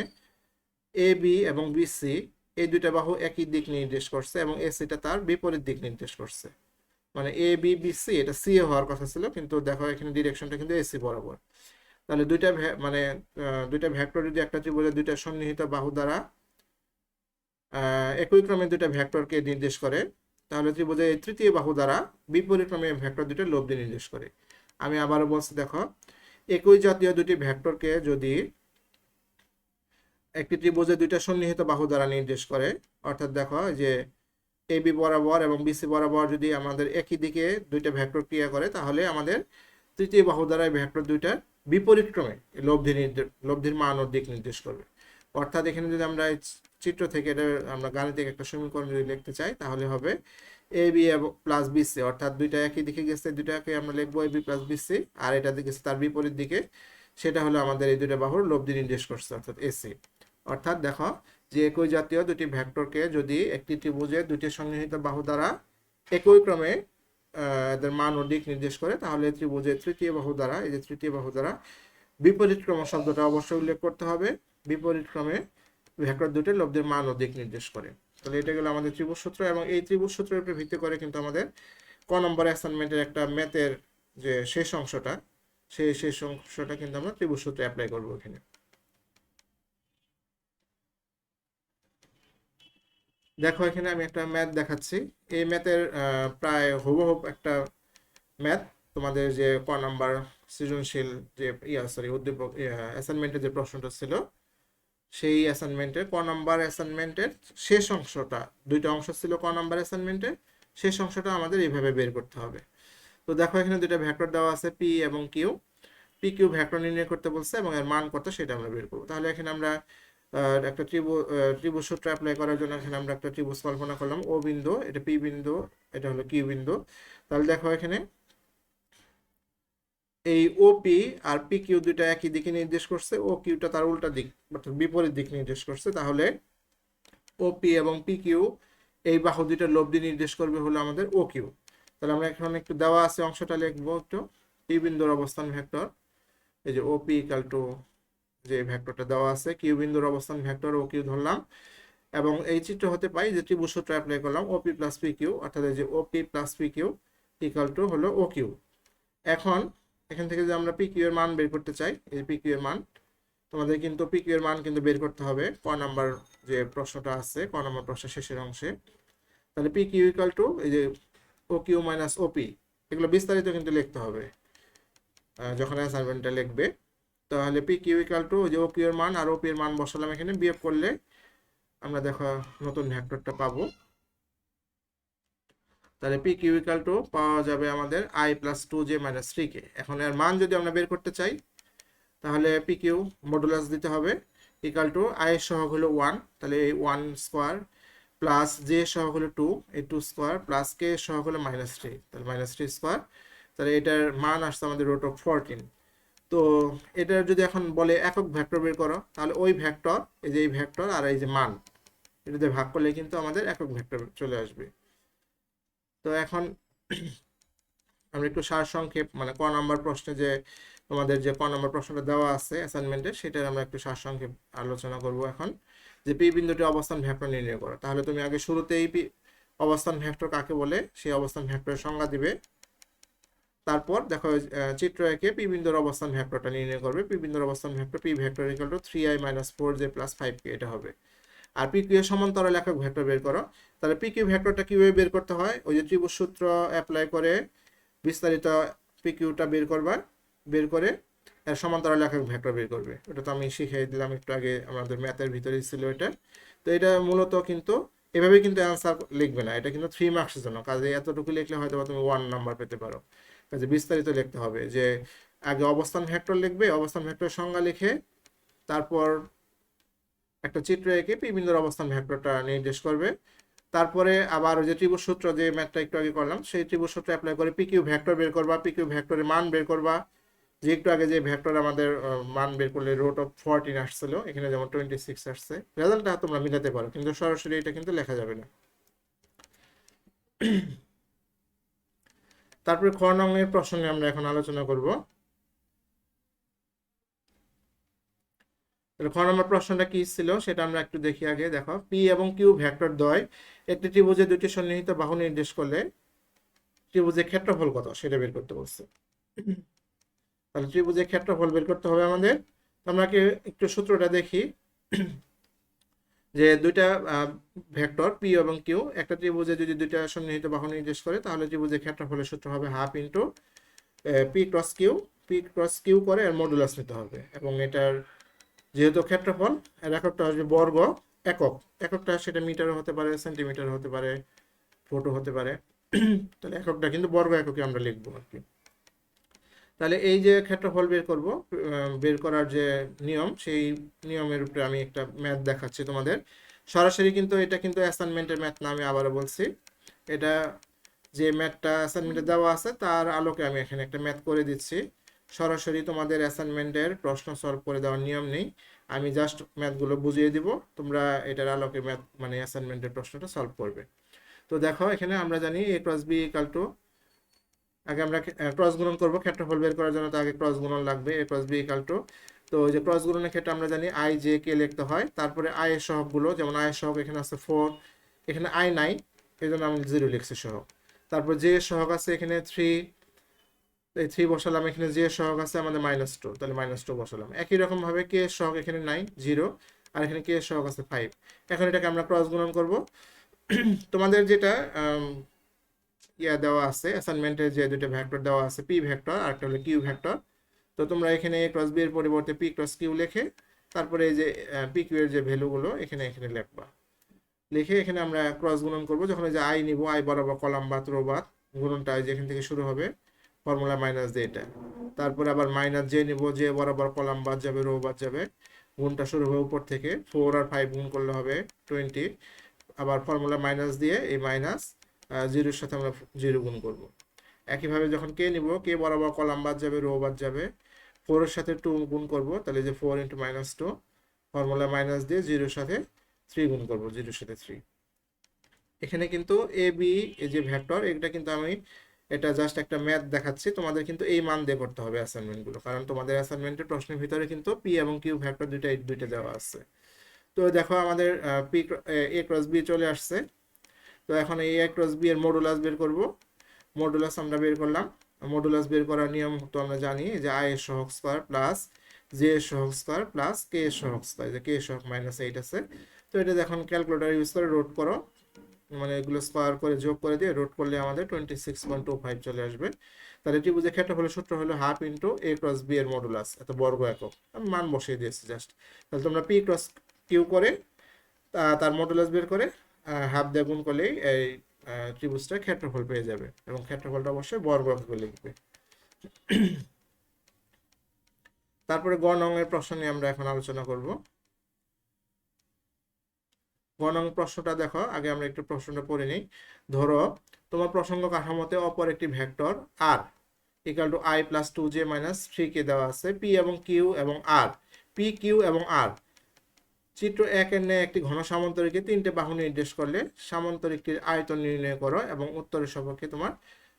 এ বি এবং বিসি এই দুইটা বাহু একই দিক নির্দেশ করছে এবং এসিটা তার বিপরীত দিক নির্দেশ করছে। মানে এ বি বিসি এটা সি এ হওয়ার কথা ছিল, কিন্তু দেখো এখানে ডিরেকশনটা কিন্তু এসি বরাবর। তাহলে মানে দুইটা ভেক্টর যদি একটা ত্রিভুজের দুইটা সন্নিহিত বাহু দ্বারা একই ক্রমে দুইটা ভেক্টরকে নির্দেশ করে, তাহলে ত্রিভুজের তৃতীয় বাহু দ্বারা বিপরীত ক্রমে ভেক্টর দুইটা লব্ধি নির্দেশ করে। আমি আবারও বলছি, দেখো একই জাতীয় দুটি ভেক্টরকে যদি একটি ত্রিভুজের দুইটা সন্নিহিত বাহু দ্বারা নির্দেশ করে, অর্থাৎ দেখো যে এ বি বরাবর এবং বিসি বরাবর যদি আমাদের একই দিকে দুইটা ভেক্টর ক্রিয়া করে, তাহলে আমাদের তৃতীয় বাহু দ্বারা এই ভেক্টর দুইটার বিপরীত ক্রমে লব্ধির মান ও দিক নির্দেশ করবে। অর্থাৎ এখানে যদি আমরা চিত্র থেকে এটা আমরা গাণিতিক একটা সমীকরণ যদি লিখতে চাই, তাহলে হবে এ বি প্লাস বিসি, অর্থাৎ দুইটা একই দিকে গেছে, দুইটাকে আমরা লিখবো এ বি প্লাস বিসি, আর এটা গেছে তার বিপরীত দিকে, সেটা হলো আমাদের এই দুইটা বাহুর লব্ধি নির্দেশ করছে, অর্থাৎ এসি। অর্থাৎ দেখো যে একই জাতীয় দুটি ভেক্টরকে যদি একটি ত্রিভুজের দুটি সন্নিহিত বাহু দ্বারা একই ক্রমে এদের মান ও দিক নির্দেশ করে, তাহলে ত্রিভুজের তৃতীয় বাহু দ্বারা, এই যে তৃতীয় বাহু দ্বারা বিপরীত ক্রম শব্দটা অবশ্যই উল্লেখ করতে হবে, বিপরীত ক্রমে ভেক্টর দুটির লব্ধির মান ও দিক নির্দেশ করে। তাহলে এটা গেল আমাদের ত্রিভুজ সূত্র, এবং এই ত্রিভুজ সূত্রের উপর ভিত্তি করে কিন্তু আমাদের ক নম্বর অ্যাসাইনমেন্টের একটা ম্যাথের যে শেষ অংশটা, সেই শেষ অংশটা কিন্তু আমরা ত্রিভুজ সূত্রে অ্যাপ্লাই করবো এখানে। দেখো এখানে আমি একটা ম্যাথ দেখাচ্ছি, এই ম্যাথের প্রায় হুবহু একটা ম্যাথ তোমাদের যে ক নাম্বার সৃজনশীল যে উদ্দীপক অ্যাসাইনমেন্টের যে প্রশ্নটা ছিল, সেই অ্যাসাইনমেন্টের ক নাম্বার অ্যাসাইনমেন্টের শেষ অংশটা, দুইটা অংশ ছিল ক নাম্বার অ্যাসাইনমেন্টের, শেষ অংশটা আমাদের এইভাবে বের করতে হবে। তো দেখো এখানে দুইটা ভেক্টর দেওয়া আছে পি এবং কিউ, পি কিউ ভেক্টর নির্ণয় করতে বলছে এবং এর মান কত সেটা আমরা বের করবো। তাহলে এখানে আমরা একটা ত্রিভুজ সূত্র অ্যাপ্লাই করার জন্য এখানে আমরা একটা ত্রিভুজ কল্পনা করলাম, ও বিন্দু, এটা পি বিন্দু, এটা হলো কিউ বিন্দু। তাহলে দেখো এখানে এই O P R P Q দুইটা একই দিকে নির্দেশ করছে, ও কিউটা তার উল্টা দিক অর্থাৎ বিপরীত দিক নির্দেশ করছে। তাহলে ও পি এবং পি কিউ এই বাহু দুইটার লব্ধি নির্দেশ করবে হলো আমাদের ও কিউ। তাহলে আমরা এখন একটু দেওয়া আছে অংশটা লিখবো একটু, পি বিন্দুর অবস্থান ভেক্টর, এই যে ও পি ইকাল টু যে ভেক্টরটা দেওয়া আছে, কিউ বিন্দুর অবস্থান ভেক্টর ও কিউ ধরলাম, এবং এই চিত্র হতে পাই যে ত্রিভুজ সূত্র অ্যাপ্লাই করলাম ওপি প্লাস পি কিউ, অর্থাৎ এই যে OP plus P Q equal to হলো ও কিউ। এখন এখান থেকে যদি আমরা পি কিউ এর মান বের করতে চাই, এই পি কিউ এর মান তোমাদের কিন্তু পি কিউ এর মান কিন্তু বের করতে হবে ক নাম্বার যে প্রশ্নটা আছে, ক নাম্বার প্রশ্নের শেষের অংশে। তাহলে পি কিউ ইকাল টু এই যে ও কিউ মাইনাস ওপি, এগুলো বিস্তারিত কিন্তু লিখতে হবে যখন অ্যাসাইনমেন্টটা লিখবে। তাহলে পি কিউ ইকাল টু যে ও কিউ এর মান আর ওপি এর মান বসালাম, এখানে বিয়োগ করলে আমরা দেখো নতুন ভেক্টরটা পাবো। তাহলে পি কিউ ইকাল টু পাওয়া যাবে আমাদের I plus two J minus three K. এখন এর মান যদি আমরা বের করতে চাই, তাহলে পি কিউ মডুলাস দিতে হবে, ইকাল টু আই এর সহগ হলো ওয়ান, তাহলে এই ওয়ান স্কোয়ার প্লাস জে সহগ হলো টু, এই টু স্কোয়ার প্লাস কে সহগ হলো মাইনাস থ্রি, তাহলে মাইনাস থ্রি স্কোয়ার। তাহলে এটার মান আসছে আমাদের রুট অফ 14। তো এটার যদি এখন বলে একক ভেক্টর বের করো, তাহলে ওই ভেক্টর, এই যে এই ভেক্টর আর এই যে মান, এটা দিয়ে ভাগ করলে কিন্তু আমাদের একক ভেক্টর চলে আসবে। তো এখন আমরা একটু সারসংক্ষেপ, মানে ক নাম্বার প্রশ্নে যে তোমাদের যে ক নাম্বার প্রশ্নটা দেওয়া আছে অ্যাসাইনমেন্টে, সেটার আমরা একটু সারসংক্ষেপ আলোচনা করব এখন। যে পি বিন্দুটি অবস্থান ভেক্টর নির্ণয় করো, তাহলে তুমি আগে শুরুতেই অবস্থান ভেক্টর কাকে বলে সেই অবস্থান ভেক্টরের সংজ্ঞা দিবে, তারপর দেখো চিত্র একে পি বিন্দুর অবস্থান ভেক্টরটা নির্ণয় করবে। পি বিন্দুর অবস্থান vector P vector equal to 3i - 4j + 5k, এটা হবে। আর পি কিউ এর সমান্তরাল একক ভেক্টর বের করো। তাহলে পি কিউ ভেক্টরটা কিভাবে বের করতে হয়, ওই যে ত্রিভুজ সূত্র অ্যাপ্লাই করে বিস্তারিত পি কিউটা বের করবা, বের করে এর সমান্তরাল একক ভেক্টর বের করবে। ওটা তো আমি শিখিয়ে দিলাম একটু আগে, আমাদের ম্যাথের ভিতরেই ছিল এটা। তো এটা মূলত কিন্তু এভাবে কিন্তু অ্যান্সার লিখবে না, এটা কিন্তু 3 মার্কসের জন্য, কাজে এতটুকু লিখলে হয়তো তুমি 1 নাম্বার পেতে পারো। কাজে বিস্তারিত লিখতে হবে, যে আগে অবস্থান ভেক্টর লিখবে, অবস্থান ভেক্টর সংজ্ঞা লিখে তারপর একটা চিত্র এঁকে পি বিন্দুর অবস্থান ভেক্টরটা নির্দেশ করবে, তারপরে আবার ওই যে ত্রিভুজ সূত্র যে ম্যাথটা একটু আগে করলাম সেই ত্রিভুজ সূত্র অ্যাপ্লাই করে পি কিউ ভেক্টর বের করবা, পি কিউ ভেক্টরের মান বের করবা। যে একটু আগে যে ভেক্টর আমাদের মান বের করলে √14 আসছিল, এখানে যেমন 26 আসছে, রেজাল্টটা তোমরা মিলাতে পারো, কিন্তু সরাসরি এটা কিন্তু লেখা যাবে না। তারপরে খ নংয়ের প্রশ্ন নিয়ে আমরা এখন আলোচনা করব। খ নম্বর প্রশ্নটা কি ছিল সেটা আমরা একটু দেখি আগে। দেখো, পি এবং কিউ ভেক্টর দ্বয় একটি ত্রিভুজে দুটি সন্নিহিত বাহু নির্দেশ করলে ত্রিভুজের ক্ষেত্রফল কত সেটা বের করতে বলছে। তাহলে ত্রিভুজের ক্ষেত্রফল বের করতে হবে আমাদের। আমরা একটু সূত্রটা দেখি যে দুইটা ভেক্টর পি এবং কিউ একটা ত্রিভুজে যদি দুইটা সন্নিহিত বাহু নির্দেশ করে তাহলে ত্রিভুজের ক্ষেত্রফলের সূত্র হবে half into P cross Q. P cross Q করে এর মডুলাস নিতে হবে, এবং এটার যেহেতু ক্ষেত্রফল এর এককটা আসবে বর্গ একক। এককটা সেটা মিটার হতে পারে, সেন্টিমিটার হতে পারে, ফুটও হতে পারে। তাহলে এককটা কিন্তু বর্গ এককে আমরা লিখবো আর কি। তাহলে এই যে ক্ষেত্রফল বের করব, বের করার যে নিয়ম, সেই নিয়মের উপরে আমি একটা ম্যাথ দেখাচ্ছি তোমাদের। সরাসরি কিন্তু এটা কিন্তু অ্যাসাইনমেন্টের ম্যাথ না, আমি আবারও বলছি। এটা যে ম্যাথটা অ্যাসাইনমেন্টে দেওয়া আছে তার আলোকে আমি এখানে একটা ম্যাথ করে দিচ্ছি। সরাসরি তোমাদের অ্যাসাইনমেন্টের প্রশ্ন সলভ করে দেওয়ার নিয়ম নেই, আমি জাস্ট ম্যাথগুলো বুঝিয়ে দিব, তোমরা এটার আলোকে ম্যাথ মানে অ্যাসাইনমেন্টের প্রশ্নটা সলভ করবে। তো দেখো, এখানে আমরা জানি a + b = আগে আমরা ক্রস গুণন করব ক্ষেত্রফল বের করার জন্য, তো আগে ক্রস গুণন লাগবে। a + b = তো ওই যে ক্রস গুণনের ক্ষেত্রে আমরা জানি i j k লিখতে হয়। তারপরে i এর সহগগুলো, যেমন i এর সহগ এখানে আছে 4, এখানে i নাই, এই জন্য আমি 0 লিখছি সহগ। তারপর j এর সহগ আছে এখানে 3, এই 3 বসালাম। এখানে j এর সহগ আছে আমাদের -2, তাহলে -2 বসালাম। একই রকম ভাবে k এর সহগ এখানে নাই 0, আর এখানে k এর সহগ আছে 5। এখন এটাকে আমরা ক্রস গুণন করব। তোমাদের যেটা দেওয়া আছে অ্যাসাইনমেন্টে, যে দুটো ভেক্টর দেওয়া আছে, পি ভেক্টর আর একটা হলো কিউ ভেক্টর। তো তোমরা এখানে a + b এর পরিবর্তে p + q লিখে তারপরে এই যে পি কিউ এর যে ভ্যালুগুলো এখানে লিখবা। লিখে এখানে আমরা ক্রস গুণন করব। যখন এই যে i নিব, i বরাবর কলাম বাদ রো বাদ, গুণনটা যেখান থেকে শুরু হবে ফর্মুলা মাইনাস দিয়ে এটা। তারপরে আবার -j নিব, j বরাবর কলাম বাদ যাবে, রো বাদ যাবে, গুণটা শুরু হবে উপর থেকে। 4 আর 5 গুণ করলে হবে 20, আবার ফর্মুলা মাইনাস দিয়ে এই মাইনাস 0-এর সাথে আমরা 0 গুণ করব। একইভাবে যখন কে নিব, কে বরাবর কলাম বাদ যাবে, রো বাদ যাবে, 4 এর সাথে 2 গুণ করব, তাহলে যে 4 × -2, ফর্মুলা মাইনাস দিয়ে 0-এর সাথে 3 গুণ করব, 0-এর সাথে 3। এখানে কিন্তু এ বি এই যে ভেক্টর, এটা কিন্তু আমি এটা জাস্ট একটা ম্যাথ দেখাচ্ছি, তোমাদের কিন্তু এই মান দিয়ে করতে হবে অ্যাসাইনমেন্টগুলো, কারণ তোমাদের অ্যাসাইনমেন্টের প্রশ্নের ভিতরে কিন্তু পি এবং কিউ ভেক্টর দুইটা দেওয়া আছে। তো দেখো, আমাদের পি a + b চলে আসছে। তো এখন এই a + b এর মডুলাস বের করব। মডুলাস আমরা বের করলাম। মডুলাস বের করার নিয়ম তো আমরা জানি যে i এর সহগ স্কয়ার প্লাস j এর সহগ স্কয়ার প্লাস k এর সহগ স্কয়ার, যে k এর সহগ -8 আছে। তো এটা যখন ক্যালকুলেটর ইউজ করে রুট করো, মানে এগুলো স্কয়ার করে যোগ করে দিয়ে রুট করলে আমাদের 26.25 চলে আসবে। তাহলে ত্রিভুজের ক্ষেত্রফলের সূত্র হলো হাফ ইন্টু a + b এর মডুলাস, এত বর্গ একক। আমি মান বসিয়ে দিয়েছি জাস্ট। তাহলে তোমরা p + q করে তার মডুলাস বের করে হাফ দিয়ে গুণ করলেই এই ত্রিভুজটার ক্ষেত্রফল পেয়ে যাবে, এবং ক্ষেত্রফলটা অবশ্যই বর্গ এককে লিখবে। তারপরে গ নং-এর প্রশ্ন নিয়ে আমরা এখন আলোচনা করব। গ নং প্রশ্নটা দেখো, আগে আমরা একটু প্রশ্নটা পড়ে নিই। ধরো, তোমার প্রসঙ্গ কাঠামোতে অপর একটি vector r = i + 2j - 3k দেওয়া আছে। পি এবং কিউ এবং r, পি কিউ এবং r চিত্র 1 এর ন্যায় একটি ঘন সামান্তরিকে 3টে বাহু নির্দেশ করলে সামান্তরিকটির আয়তন নির্ণয় করো এবং উত্তরের সপক্ষে তোমার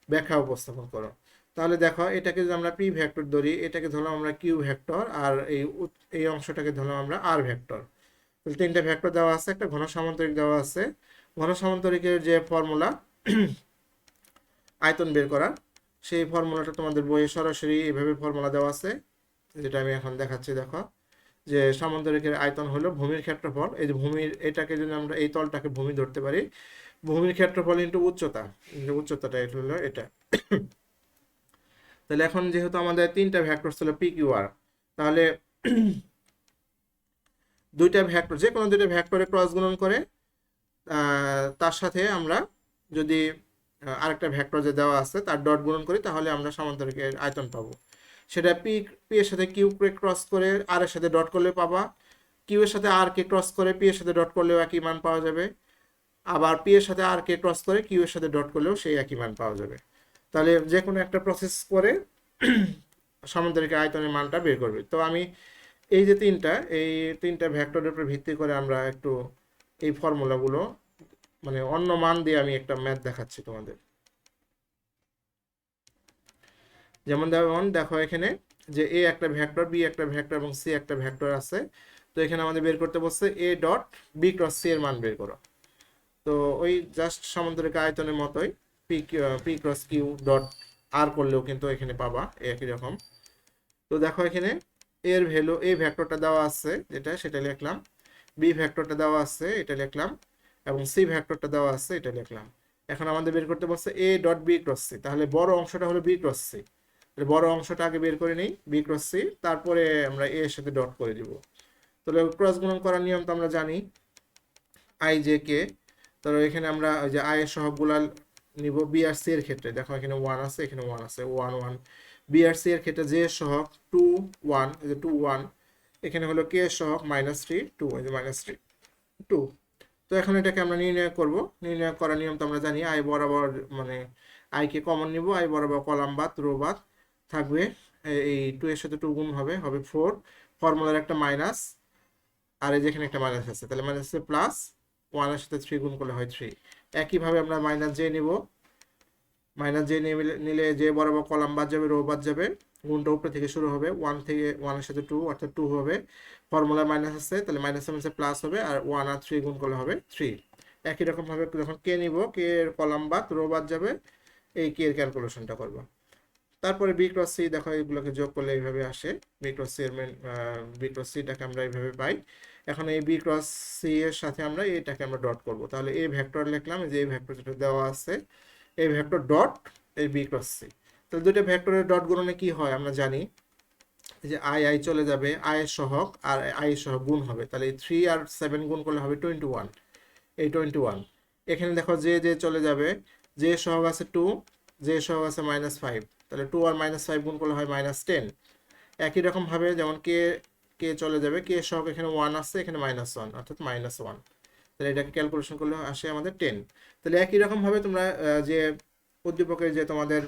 ব্যাখ্যা উপস্থাপন করো। তাহলে দেখো, এটাকে যদি আমরা পি ভেক্টর ধরি, এটাকে ধরলাম আমরা কিউ ভেক্টর, আর এই অংশটাকে ধরলাম আমরা আর ভেক্টর। তাহলে 3টে ভেক্টর দেওয়া আছে, একটা ঘন সামান্তরিক দেওয়া আছে। ঘন সামান্তরিকের যে ফর্মুলা আয়তন বের করার, সেই ফর্মুলাটা তোমাদের বইয়ে সরাসরি এইভাবে ফর্মুলা দেওয়া আছে, যেটা আমি এখন দেখাচ্ছি। দেখো, যে সামান্তরিকের আয়তন হলো ভূমির ক্ষেত্রফল। এই যে ভূমির, এটাকে যদি আমরা এই তলটাকে ভূমি ধরতে পারি, ভূমির ক্ষেত্রফল ইন্টু উচ্চতা, উচ্চতাটা এটা হলো এটা। তাহলে এখন যেহেতু আমাদের 3টা ভেক্টর ছিল পি কিউ আর, তাহলে দুইটা ভেক্টর, যে কোনো দুইটা ভেক্টরে ক্রস গুণন করে তার সাথে আমরা যদি আরেকটা ভেক্টর যে দেওয়া আছে তার ডট গুণন করি, তাহলে আমরা সামান্তরিকের আয়তন পাবো। সেটা পি এর সাথে কিউ কে ক্রস করে আর এর সাথে ডট করলে পাবা, কিউ এর সাথে আর কে ক্রস করে পি এর সাথে ডট করলেও একই মান পাওয়া যাবে। আবার পি এর সাথে আর কে ক্রস করে কিউ এর সাথে ডট করলেও সেই একই মান পাওয়া যাবে। তাহলে যে কোনো একটা প্রসেস করে সামুদ্রিক আয়তনের মানটা বের করবে। তো আমি এই যে তিনটা ভেক্টরের উপর ভিত্তি করে আমরা একটু এই ফর্মুলাগুলো মানে অন্য মান দিয়ে আমি একটা ম্যাথ দেখাচ্ছি তোমাদের। যেমন দেখো এখানে যে এ একটা ভেক্টর, বি একটা ভেক্টর এবং সি একটা ভেক্টর আছে। তো এখানে আমাদের বের করতে বলছে A dot B cross C এর মান বের করো। তো ওই জাস্ট সামুদ্রিক আয়তনের মতোই পি ক্রস কিউ ডট আর করলেও কিন্তু এখানে পাবা একই রকম। তো দেখো এখানে এর ভ্যালু, এই ভেক্টরটা দেওয়া আছে যেটা, সেটা লিখলাম, বি ভেক্টরটা দেওয়া আছে এটা লিখলাম, এবং সি ভেক্টরটা দেওয়া আছে এটা লিখলাম। এখন আমাদের বের করতে বলছে A dot B cross C, তাহলে বড় অংশটা হলো বি ক্রস সি, বড় অংশটা আগে বের করে নিই বি ক্রস সি, তারপরে আমরা এ এর সাথে ডট করে দিব। তাহলে ক্রস গুণন করার নিয়ম তো আমরা জানি, আই জে কে। তাহলে এখানে আমরা ওই যে আই এর সহগগুলা নিব বি আর সি এর ক্ষেত্রে, দেখো এখানে 1 আছে, এখানে 1 আছে, 1 1। বি আর সি এর ক্ষেত্রে জে এর সহগ 2 1, এই যে 2 1। এখানে হলো কে এর সহগ -3 2, এই যে -3 2। তো এখন এটাকে আমরা নির্ণয় করব। নির্ণয় করার নিয়ম তো আমরা জানি, আই বরাবর মানে আই কে কমন নিব, আই বরাবর কলাম বাদ রো বাদ থাকবে। এই 2 এর সাথে 2 গুণ হবে 4, ফর্মুলার একটা মাইনাস, আর এই যেখানে একটা মাইনাস আছে, তাহলে মাইনাস প্লাস 1 এর সাথে 3 গুণ করলে হয় 3। একইভাবে আমরা মাইনাস জে নিব, মাইনাস জে নিলে যে বরাবর কলাম বাদ যাবে রো বাদ যাবে, গুণটা উপরে থেকে শুরু হবে, 1 থেকে 1 এর সাথে 2 অর্থাৎ 2 হবে, ফর্মুলা মাইনাস আছে তাহলে মাইনাস মাইনাসে প্লাস হবে, আর 1 আর 3 গুণ করলে হবে 3। একই রকম ভাবে যখন কে নিব, কে এর কলাম বাদ রো বাদ যাবে, এই কে এর ক্যালকুলেশনটা করব। তারপরে বি ক্রস সি, দেখো এগুলোকে যোগ করলে এইভাবে আসে, বি ক্রস সি এর বি ক্রস সিটাকে আমরা এইভাবে পাই। এখন এই বি ক্রস সি এর সাথে আমরা এইটাকে আমরা ডট করব, তাহলে এই ভেক্টর লিখলাম, যে এই ভেক্টর যেটা দেওয়া আছে এই ভেক্টর ডট এই বি ক্রস সি। তাহলে দুটো ভেক্টরের ডট গুণনে কি হয় আমরা জানি, যে আই আই চলে যাবে, আই এর সহগ আর আই এর সহগ গুণ হবে, তাহলে এই 3 আর 7 গুণ করলে হবে 21, এই 21। এখানে দেখো যে যে চলে যাবে, যে সহগ আছে 2, যে সহগ আছে -5, তাহলে 2 আর -5 গুণ করলে হয় -10। একই রকম ভাবে যেমন কে কে চলে যাবে, কে সহগ এখানে 1 আছে, এখানে -1 অর্থাৎ -1, তাহলে এটাকে ক্যালকুলেশন করলে আসে আমাদের 10। তাহলে একই রকম ভাবে তোমরা যে উদ্দীপকের যে তোমাদের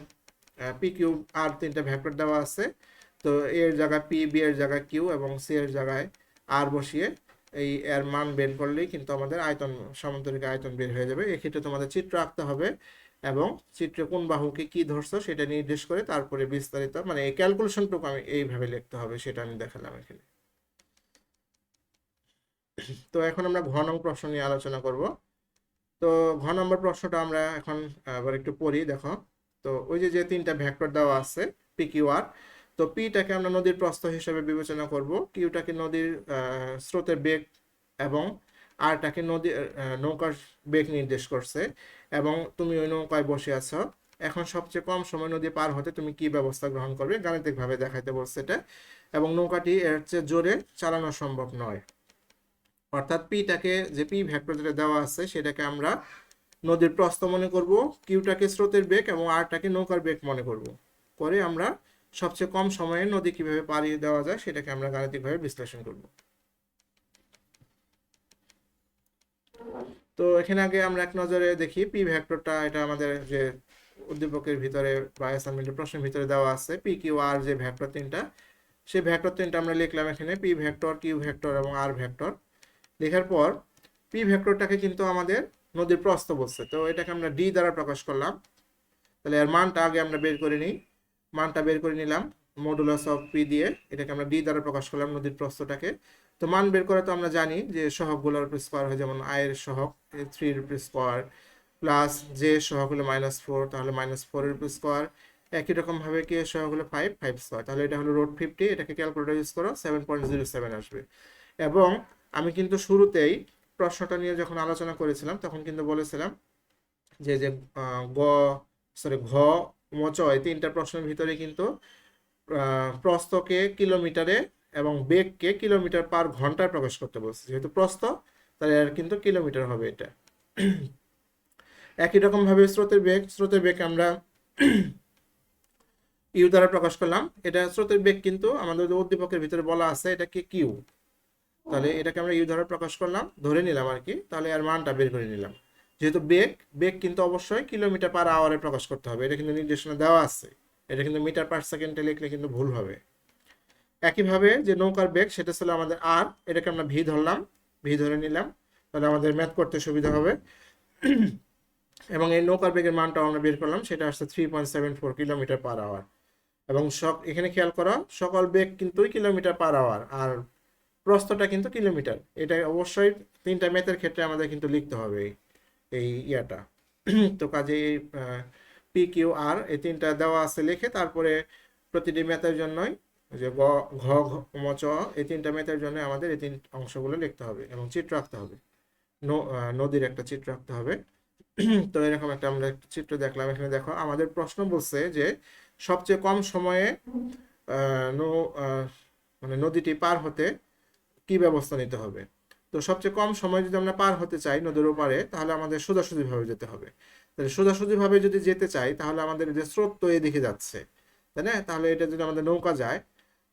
পি কিউ আর তিনটা ভেক্টর দেওয়া আছে, তো এর জায়গায় পি, বি এর জায়গায় কিউ এবং সি এর জায়গায় আর বসিয়ে এই এর মান বের করলেই কিন্তু আমাদের আয়তন, সামুদ্রিক আয়তন বের হয়ে যাবে। এক্ষেত্রে তোমাদের চিত্র আঁকতে হবে এবং চিত্রে কোন বাহুকে কি ধরছো সেটা নির্দেশ করে তারপরে বিস্তারিত মানে এই ক্যালকুলেশনটুকু আমি এইভাবে লিখতে হবে, সেটা আমি দেখালাম এখানে। তো এখন আমরা ঘ নং প্রশ্ন নিয়ে আলোচনা করব। তো ঘ নম্বর প্রশ্নটা আমরা এখন আবার একটু পড়ি, দেখো। তো ওই যে যে তিনটা ভেক্টর দেওয়া আছে পি কিউ আর, তো পিটাকে আমরা নদীর প্রস্থ হিসেবে বিবেচনা করব, কিউটাকে নদীর স্রোতের বেগ এবং আরটাকে নদীর নৌকার বেগ নির্দেশ করছে, এবং তুমি ওই নৌকায় বসে আছো। এখন সবচেয়ে কম সময় নদী পার হতে তুমি কি ব্যবস্থা গ্রহণ করবে, গাণিতিকভাবে দেখাইতে বলছে এটা। এবং নৌকাটি এর চেয়ে জোরে চালানো সম্ভব নয়, অর্থাৎ পিটাকে, যে পি ভেক্টর যেটা দেওয়া আছে সেটাকে আমরা নদীর প্রস্থ মনে করব, কিউটাকে স্রোতের বেগ এবং আরটাকে নৌকার বেগ মনে করব, করে আমরা সবচেয়ে কম সময়ে নদী কিভাবে পাড়ি দেওয়া যায় সেটাকে আমরা গাণিতিকভাবে বিশ্লেষণ করব। তো এখানে আগে আমরা এক নজরে দেখি পি ভেক্টরটা, এটা আমাদের যে উদ্দীপকের ভিতরে বা অ্যাসাইনমেন্টের প্রশ্নের ভিতরে দেওয়া আছে, পি কিউ আর যে ভেক্টর তিনটা, সেই ভেক্টর তিনটা আমরা লিখলাম এখানে, পি ভেক্টর, কিউ ভেক্টর এবং আর ভেক্টর। লেখার পর পি ভেক্টরটাকে কিন্তু আমাদের নদীর প্রস্থ বলছে, তো এটাকে আমরা ডি দ্বারা প্রকাশ করলাম। তাহলে এর মানটা আগে আমরা বের করে নিই, মানটা বের করে নিলাম মডুলাস অফ পি দিয়ে, এটাকে আমরা ডি দ্বারা প্রকাশ করলাম নদীর প্রস্থটাকে। তো মান বের করে তো আমরা জানি যে সহগগুলোর উপর স্কোয়ার হয়, যেমন আয়ের সহগ 3 এর উপর স্কোয়ার, প্লাস যে সহগ হলো -4, তাহলে -4 এর উপর স্কোয়ার। একই রকম ভাবে কে সহগ হলো 5 5 স্কোয়ার, তাহলে এটা হলো √50, এটাকে ক্যালকুলেটর ইউজ করো 7.07 আসবে। এবং আমি কিন্তু শুরুতেই প্রশ্নটা নিয়ে যখন আলোচনা করেছিলাম তখন কিন্তু বলেছিলাম যে যে গ সরি ঘ ম চ এই তিনটা প্রশ্নের ভিতরে কিন্তু প্রস্থকে কিলোমিটারে এবং বেগকে কিলোমিটার পার ঘন্টায় প্রকাশ করতে বলছে, যেহেতু প্রস্থ তাহলে আর কিন্তু কিলোমিটার হবে এটা। একই রকম ভাবে স্রোতের বেগ আমরা ইউ দ্বারা প্রকাশ করলাম। এটা স্রোতের বেগ কিন্তু আমাদের উদ্দীপকের ভিতরে বলা আছে এটাকে কিউ, তাহলে এটাকে আমরা ইউ দ্বারা প্রকাশ করলাম, ধরে নিলাম আর কি, তাহলে আর মানটা বের করে নিলাম। যেহেতু বেগ, বেগ কিন্তু অবশ্যই কিলোমিটার পার আওয়ারে প্রকাশ করতে হবে, এটা কিন্তু নির্দেশনা দেওয়া আছে। এটা কিন্তু মিটার পার সেকেন্ডে লিখলে কিন্তু ভুল হবে। একইভাবে যে নৌকার বেগ সেটা ছিল আমাদের আর, এটাকে আমরা ভি ধরলাম, ভি ধরে নিলাম, তাহলে আমাদের ম্যাথ করতে সুবিধা হবে। এবং এই নৌকার বেগের মানটাও আমরা বের করলাম, সেটা আসছে 3.74 কিলোমিটার পার আওয়ার। এবং এখানে খেয়াল করো, সকল বেগ কিন্তু কিলোমিটার পার আওয়ার, আর প্রস্থটা কিন্তু কিলোমিটার। এটা অবশ্যই তিনটা ম্যাথের ক্ষেত্রে আমাদের কিন্তু লিখতে হবে এই ইয়াটা। তো কাজে পি কিউ আর এই তিনটা দেওয়া আছে, লিখে তারপরে প্রতিটি ম্যাথের জন্যই যে গ, ঘ, ম, চ এই তিনটা ম্যাথের জন্য আমাদের এই তিন অংশগুলো লিখতে হবে এবং চিত্র আঁকতে হবে। নদীর একটা চিত্র আঁকতে হবে। তো এরকম একটা আমরা একটা চিত্র দেখলাম। এখানে দেখো আমাদের প্রশ্ন বলছে যে সবচেয়ে কম সময়ে মানে নদীটি পার হতে কি ব্যবস্থা নিতে হবে। তো সবচেয়ে কম সময় যদি আমরা পার হতে চাই নদীর ওপারে, তাহলে আমাদের সোজাসুজি ভাবে যেতে হবে। তাহলে সোজাসুজি ভাবে যদি যেতে চাই, তাহলে আমাদের যে স্রোত তো এদিকে যাচ্ছে, তাই না? তাহলে এটা যদি আমাদের নৌকা যায়,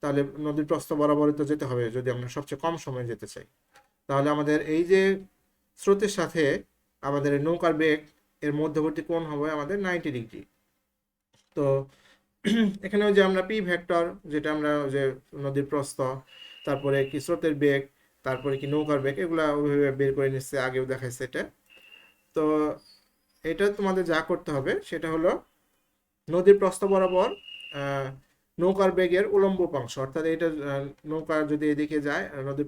তাহলে নদীর প্রস্থ বরাবরই তো যেতে হবে যদি আমরা সবচেয়ে কম সময়ে যেতে চাই। তাহলে আমাদের এই যে স্রোতের সাথে আমাদের এই নৌকার বেগ এর মধ্যবর্তী কোণ হবে আমাদের 90 ডিগ্রি। তো এখানে যে আমরা পি ভেক্টর, যেটা আমরা যে নদীর প্রস্থ, তারপরে কি স্রোতের বেগ, তারপরে কি নৌকার বেগ, এগুলা ওইভাবে বের করে নিচ্ছে, আগেও দেখাইছে এটা। তো এটা তোমাদের যা করতে হবে সেটা হলো নদীর প্রস্থ বরাবর নৌকার বেগের উলম্ব উপাংশ, অর্থাৎ এটা নৌকা যদি এদিকে যায়, নদীর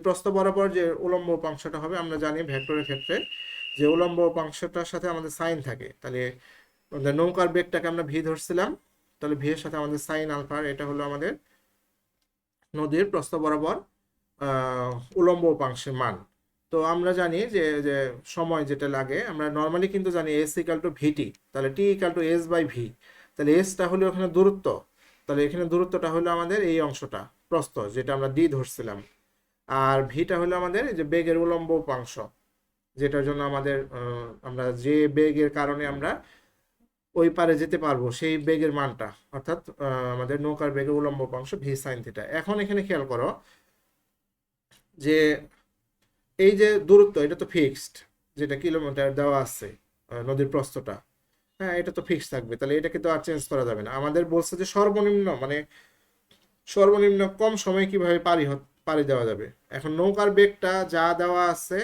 প্রস্থ বরাবর যে উলম্ব উপাংশটা হবে, আমরা জানি ভেক্টরের ক্ষেত্রে যে উলম্ব উপাংশটার সাথে আমাদের সাইন থাকে। তাহলে আমাদের নৌকার বেগটাকে আমরা ভি ধরছিলাম, তাহলে ভি এর সাথে আমাদের সাইন আলফা, এটা হলো আমাদের নদীর প্রস্থ বরাবর উলম্ব উপাংশের মান। তো আমরা জানি যে যে সময় যেটা লাগে, আমরা নর্মালি কিন্তু জানি এস ইকাল টু ভিটি, তাহলে T equal to S by V. তাহলে এসটা হলো এখানে দূরত্ব, তাহলে এখানে দূরত্বটা হলো আমাদের এই অংশটা প্রস্থ, যেটা আমরা ডি ধরছিলাম। আর ভিটা হলো আমাদের এই যে বেগের উলম্ব উপাংশ, যেটার জন্য আমাদের আমরা যে বেগের কারণে আমরা ওই পারে যেতে পারবো সেই বেগের মানটা, অর্থাৎ আমাদের নৌকার বেগের উলম্ব উপাংশ ভি সাইন থিটা। এখন এখানে খেয়াল করো যে এই যে দূরত্ব, এটা তো ফিক্সড, যেটা কিলোমিটার দেওয়া আছে নদীর প্রস্থটা, হ্যাঁ এটা তো ফিক্সড থাকবে, তাহলে এটাকে তো আর চেঞ্জ করা যাবে না। আমাদের বলছে যে সর্বনিম্ন, মানে সর্বনিম্ন কম সময়ে কিভাবে পাড়ি দেওয়া যাবে। এখন নৌকার বেগটা যা দেওয়া আছে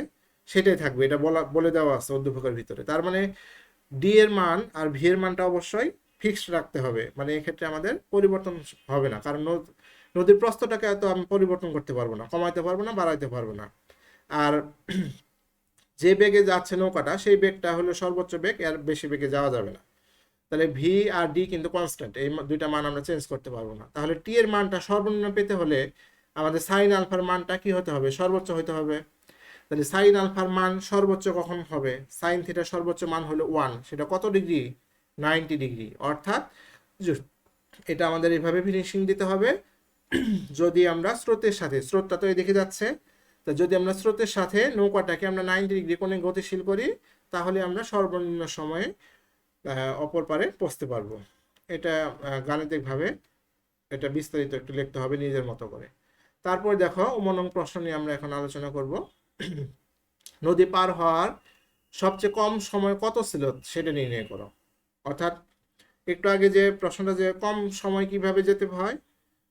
সেটাই থাকবে, এটা বলে দেওয়া আছে অধ্যাপকের ভিতরে। তার মানে ডি এর মান আর ভি এর মানটা অবশ্যই ফিক্সড রাখতে হবে, মানে এক্ষেত্রে আমাদের পরিবর্তন হবে না, কারণ নদীর প্রস্থটাকে তো আমি পরিবর্তন করতে পারবো না, কমাইতে পারবো না, বাড়াইতে পারবো না। আর যে বেগে যাচ্ছে নৌকাটা, সেই বেগটা হলো সর্বোচ্চ বেগ, এর বেশি বেগে যাওয়া যাবে না। তাহলে ভি আর ডি কিন্তু কনস্ট্যান্ট, এই দুইটা মান আমরা চেঞ্জ করতে পারবো না। তাহলে টি এর মানটা সর্বনিম্ন পেতে হলে আমাদের সাইন আলফার মানটা কি হতে হবে, সর্বোচ্চ হতে হবে। তাহলে সাইন আলফার মান সর্বোচ্চ কখন হবে, সাইন থিটার সর্বোচ্চ মান হলো 1, সেটা কত ডিগ্রি, 90 ডিগ্রি। অর্থাৎ এটা আমাদের এইভাবে ফিনিশিং দিতে হবে। যদি আমরা স্রোতের সাথে, স্রোতটা তো এদিকে যাচ্ছে, তো যদি আমরা স্রোতের সাথে নৌকাটাকে আমরা 90 ডিগ্রি কোণে গতিশীল করি, তাহলে আমরা সর্বনিম্ন সময়ে অপর পারে পৌঁছতে পারবো। এটা গাণিতিকভাবে এটা বিস্তারিত একটু লিখতে হবে নিজের মতো করে। তারপর দেখো উমনং প্রশ্ন নিয়ে আমরা এখন আলোচনা করব। নদী পার হওয়ার সবচেয়ে কম সময় কত ছিল সেটা নির্ণয় করো। অর্থাৎ একটু আগে যে প্রশ্নটা যে কম সময় কিভাবে যেতে হয়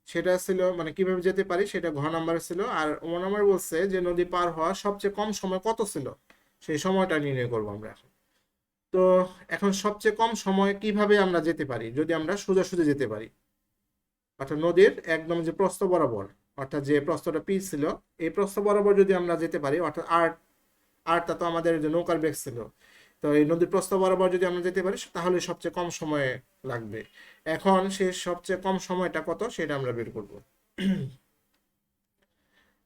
সেটা ছিল, মানে কিভাবে যেতে পারি সেটা ঘ নাম্বারে ছিল, আর ও নাম্বার বলছে যে নদী পার হওয়ার সবচেয়ে কম সময় কত ছিল, সেই সময়টা নির্ণয় করবো আমরা এখন। তো এখন সবচেয়ে কম সময় কিভাবে আমরা যেতে পারি, যদি আমরা সোজাসুজি যেতে পারি, অর্থাৎ নদীর একদম যে প্রস্থ বরাবর, অর্থাৎ যে প্রস্থটা পি ছিল এই প্রস্থ বরাবর যদি আমরা যেতে পারি, অর্থাৎ আরটা তো আমাদের যে নৌকার বেগ ছিল, তো এই নদীর প্রস্থ বরাবর যদি আমরা যেতে পারি তাহলে সবচেয়ে কম সময় লাগবে। এখন সে সবচেয়ে কম সময়টা কত সেটা আমরা বের করব।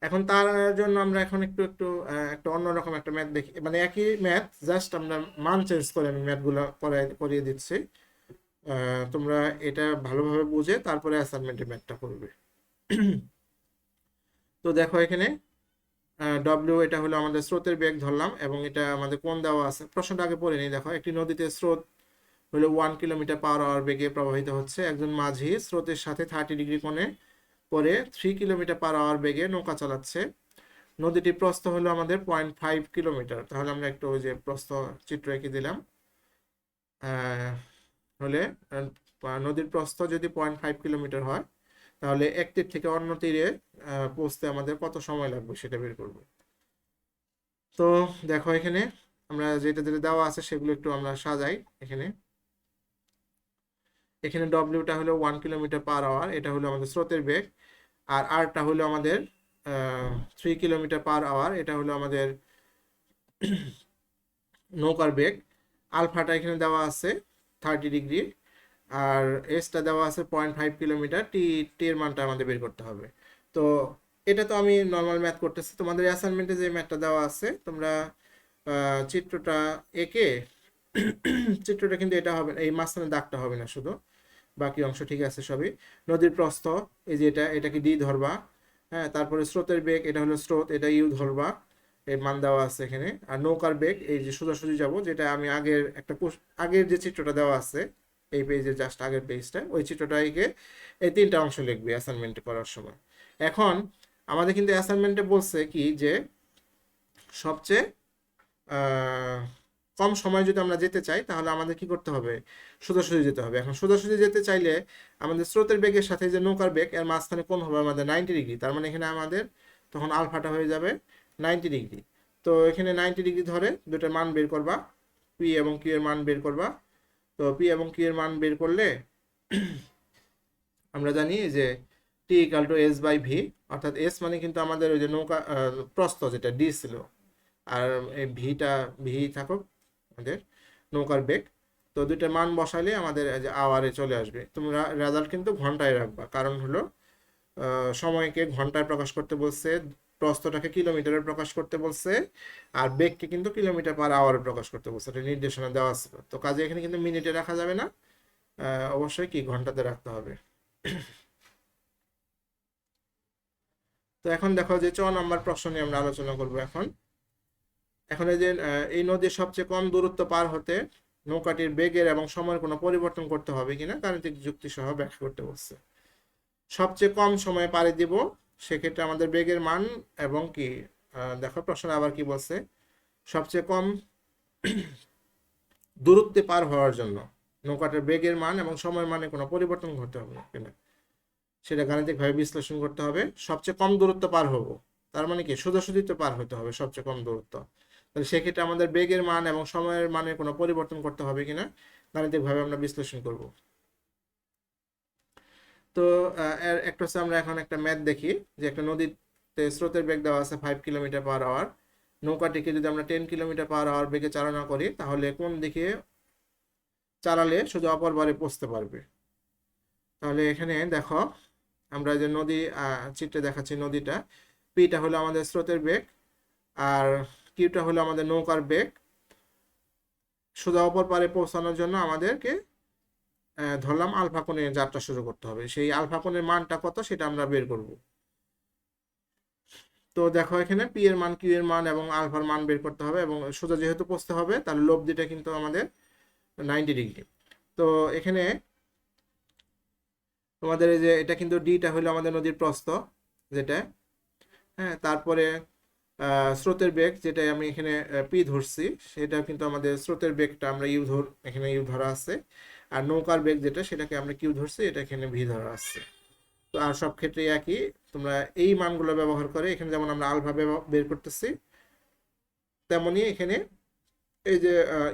এখন তার জন্য আমরা এখন একটু একটু একটা অন্যরকম একটা ম্যাথ দেখি, মানে একই ম্যাথ, জাস্ট আমরা মান চেঞ্জ করে আমি ম্যাথগুলো করিয়ে দিচ্ছি। তোমরা এটা ভালোভাবে বুঝে তারপরে অ্যাসাইনমেন্টে ম্যাথটা করবে। তো দেখো এখানে ডব্লিউ এটা হলো আমাদের স্রোতের বেগ ধরলাম, এবং এটা আমাদের কোণ দেওয়া আছে, প্রশ্নটা আগে পড়ে নিই। দেখো একটি নদীতে স্রোত হলো 1 কিলোমিটার পার আওয়ার বেগে প্রবাহিত হচ্ছে। একজন মাঝি স্রোতের সাথে 30 ডিগ্রি কোণে করে 3 কিলোমিটার পার আওয়ার বেগে নৌকা চালাচ্ছে। নদীটির প্রস্থ হলো আমাদের 0.5 কিলোমিটার। তাহলে আমরা একটু ওই যে প্রস্থ চিত্র এঁকে দিলাম। আহ, হলে নদীর প্রস্থ যদি 0.5 কিলোমিটার হয়, তাহলে এক তীর থেকে অন্য তীরে পৌঁছতে আমাদের কত সময় লাগবে সেটা বের করবো। তো দেখো এখানে আমরা যেটা যেটা দেওয়া আছে সেগুলো একটু আমরা সাজাই। এখানে এখানে ডব্লিউটা হলো 1 কিলোমিটার পার আওয়ার, এটা হলো আমাদের স্রোতের বেগ। আর আরটা হলো আমাদের 3 কিলোমিটার পার আওয়ার, এটা হলো আমাদের নৌকার বেগ। আলফাটা এখানে দেওয়া আছে 30 ডিগ্রি, আর এসটা দেওয়া আছে 0.5 কিলোমিটার। টি এর মানটা আমাদের বের করতে হবে। তো এটা তো আমি নর্মাল ম্যাথ করতেছি, তোমাদের অ্যাসাইনমেন্টে যে ম্যাথটা দেওয়া আছে তোমরা চিত্রটা এঁকে চিত্রটা কিন্তু এটা হবে না, এই মাঝখানে দাগটা হবে না, শুধু বাকি অংশ ঠিক আছে সবই। নদীর প্রস্থ এই যে এটাকে ডি ধরবা। হ্যাঁ, তারপরে স্রোতের বেগ, এটা হলো স্রোত, এটা ইউ ধরবা, এর মান দেওয়া আছে এখানে। আর নৌকার বেগ এই যে সোজাসুজি যাব, যেটা আমি আগের যে চিত্রটা দেওয়া আছে এই পেজের জাস্ট আগের পেজটা, ওই চিত্রটা এঁকে এই 3টা অংশ লিখবে অ্যাসাইনমেন্ট করার সময়। এখন আমাদের কিন্তু অ্যাসাইনমেন্টে বলছে কি যে সবচেয়ে কম সময় যদি আমরা যেতে চাই তাহলে আমাদের কি করতে হবে, সোজাসুজি যেতে হবে। এখন সোজাসুজি যেতে চাইলে আমাদের স্রোতের বেগের সাথে যে নৌকার বেগ এর মাঝখানে কোণ হবে আমাদের 90 ডিগ্রি। তার মানে এখানে আমাদের তখন আলফাটা হয়ে যাবে 90 ডিগ্রি। তো এখানে 90 ডিগ্রি ধরে দুটার মান বের করবা, পি এবং কিউ এর মান বের করবা। তো পি এবং কিউ এর মান বের করলে আমরা জানি যে T equal to S by V, অর্থাৎ এস মানে কিন্তু আমাদের ওই যে নৌকা প্রস্থ যেটা ডি ছিল, আর এই ভি থাকুক আমাদের নৌকার বেগ। তো দুইটার মান বসাইলে আমাদের যে আওয়ারে চলে আসবে। তোমরা রেজাল্ট কিন্তু ঘন্টায় রাখবা, কারণ হলো সময়কে ঘন্টায় প্রকাশ করতে বলছে, প্রস্থটাকে কিলোমিটারে প্রকাশ করতে বলছে, আর বেগকে কিন্তু কিলোমিটার পার আওয়ারে প্রকাশ করতে বলছে, এটা নির্দেশনা দেওয়া ছিল। তো কাজে এখানে কিন্তু মিনিটে রাখা যাবে না, অবশ্যই কি ঘন্টাতে রাখতে হবে। তো এখন দেখো যে 4 নম্বর প্রশ্ন নিয়ে আমরা আলোচনা করব। এখন এখন এই যে এই নদীর সবচেয়ে কম দূরত্ব পার হতে নৌকাটির বেগের এবং সময়ের কোনো পরিবর্তন করতে হবে কিনা গাণিতিক যুক্তি সহ ব্যাখ্যা করতে বলছে। সবচেয়ে কম সময়ে পাড়ি দিব, সেক্ষেত্রে আমাদের বেগের মান এবং কি দেখো প্রশ্ন আবার কি বলছে, সবচেয়ে কম দূরত্বে পার হওয়ার জন্য নৌকাটার বেগের মান এবং সময়ের মানে কোনো পরিবর্তন ঘটতে হবে কিনা সেটা গাণিতিকভাবে বিশ্লেষণ করতে হবে। সবচেয়ে কম দূরত্ব পার হবো, তার মানে কি সোজাসুজি তো পার হতে হবে সবচেয়ে কম দূরত্ব। তাহলে সেক্ষেত্রে আমাদের বেগের মান এবং সময়ের মানে কোনো পরিবর্তন করতে হবে কিনা গাণিতিকভাবে আমরা বিশ্লেষণ করব। তো এর একটা হচ্ছে আমরা এখন একটা ম্যাথ দেখি, যে একটা নদীতে স্রোতের বেগ দেওয়া আছে 5 কিলোমিটার পার আওয়ার। নৌকাটিকে যদি আমরা 10 কিলোমিটার পার আওয়ার বেগে চালনা করি তাহলে কোন দিকে চালালে সোজা অপর পারে পৌঁছতে পারবে। তাহলে এখানে দেখো আমরা যে নদী চিত্রে দেখাচ্ছি, নদীটা পিটা হলো আমাদের স্রোতের বেগ, আর কিউটা হলো আমাদের নৌকার বেগ। সোজা অপর পারে পৌঁছানোর জন্য আমাদেরকে ধরলাম আলফা কোণে যাত্রা শুরু করতে হবে। সেই আলফা কোণের মানটা কত সেটা আমরা বের করব। তো দেখো এখানে পি এর মান, কিউ এর মান এবং আলফার মান বের করতে হবে, এবং সোজা যেহেতু পৌঁছতে হবে তাহলে লব্ধিটা কিন্তু আমাদের 90 ডিগ্রি। তো এখানে তোমাদের এই যে এটা কিন্তু ডিটা হলো আমাদের নদীর প্রস্থ যেটা, হ্যাঁ, তারপরে স্রোতের বেগ যেটা আমি এখানে পি ধরছি সেটা কিন্তু আমাদের স্রোতের বেগটা আমরা এখানে ইউ ধরা আছে, আর নৌকার বেগ যেটা সেটাকে আমরা কিউ ধরছি, এটা এখানে ভি ধরা আছে। তো আর সব ক্ষেত্রে একই, তোমরা এই মানগুলো ব্যবহার করে এখানে যেমন আমরা আলফা বের করতেছি, তেমনি এখানে এই যে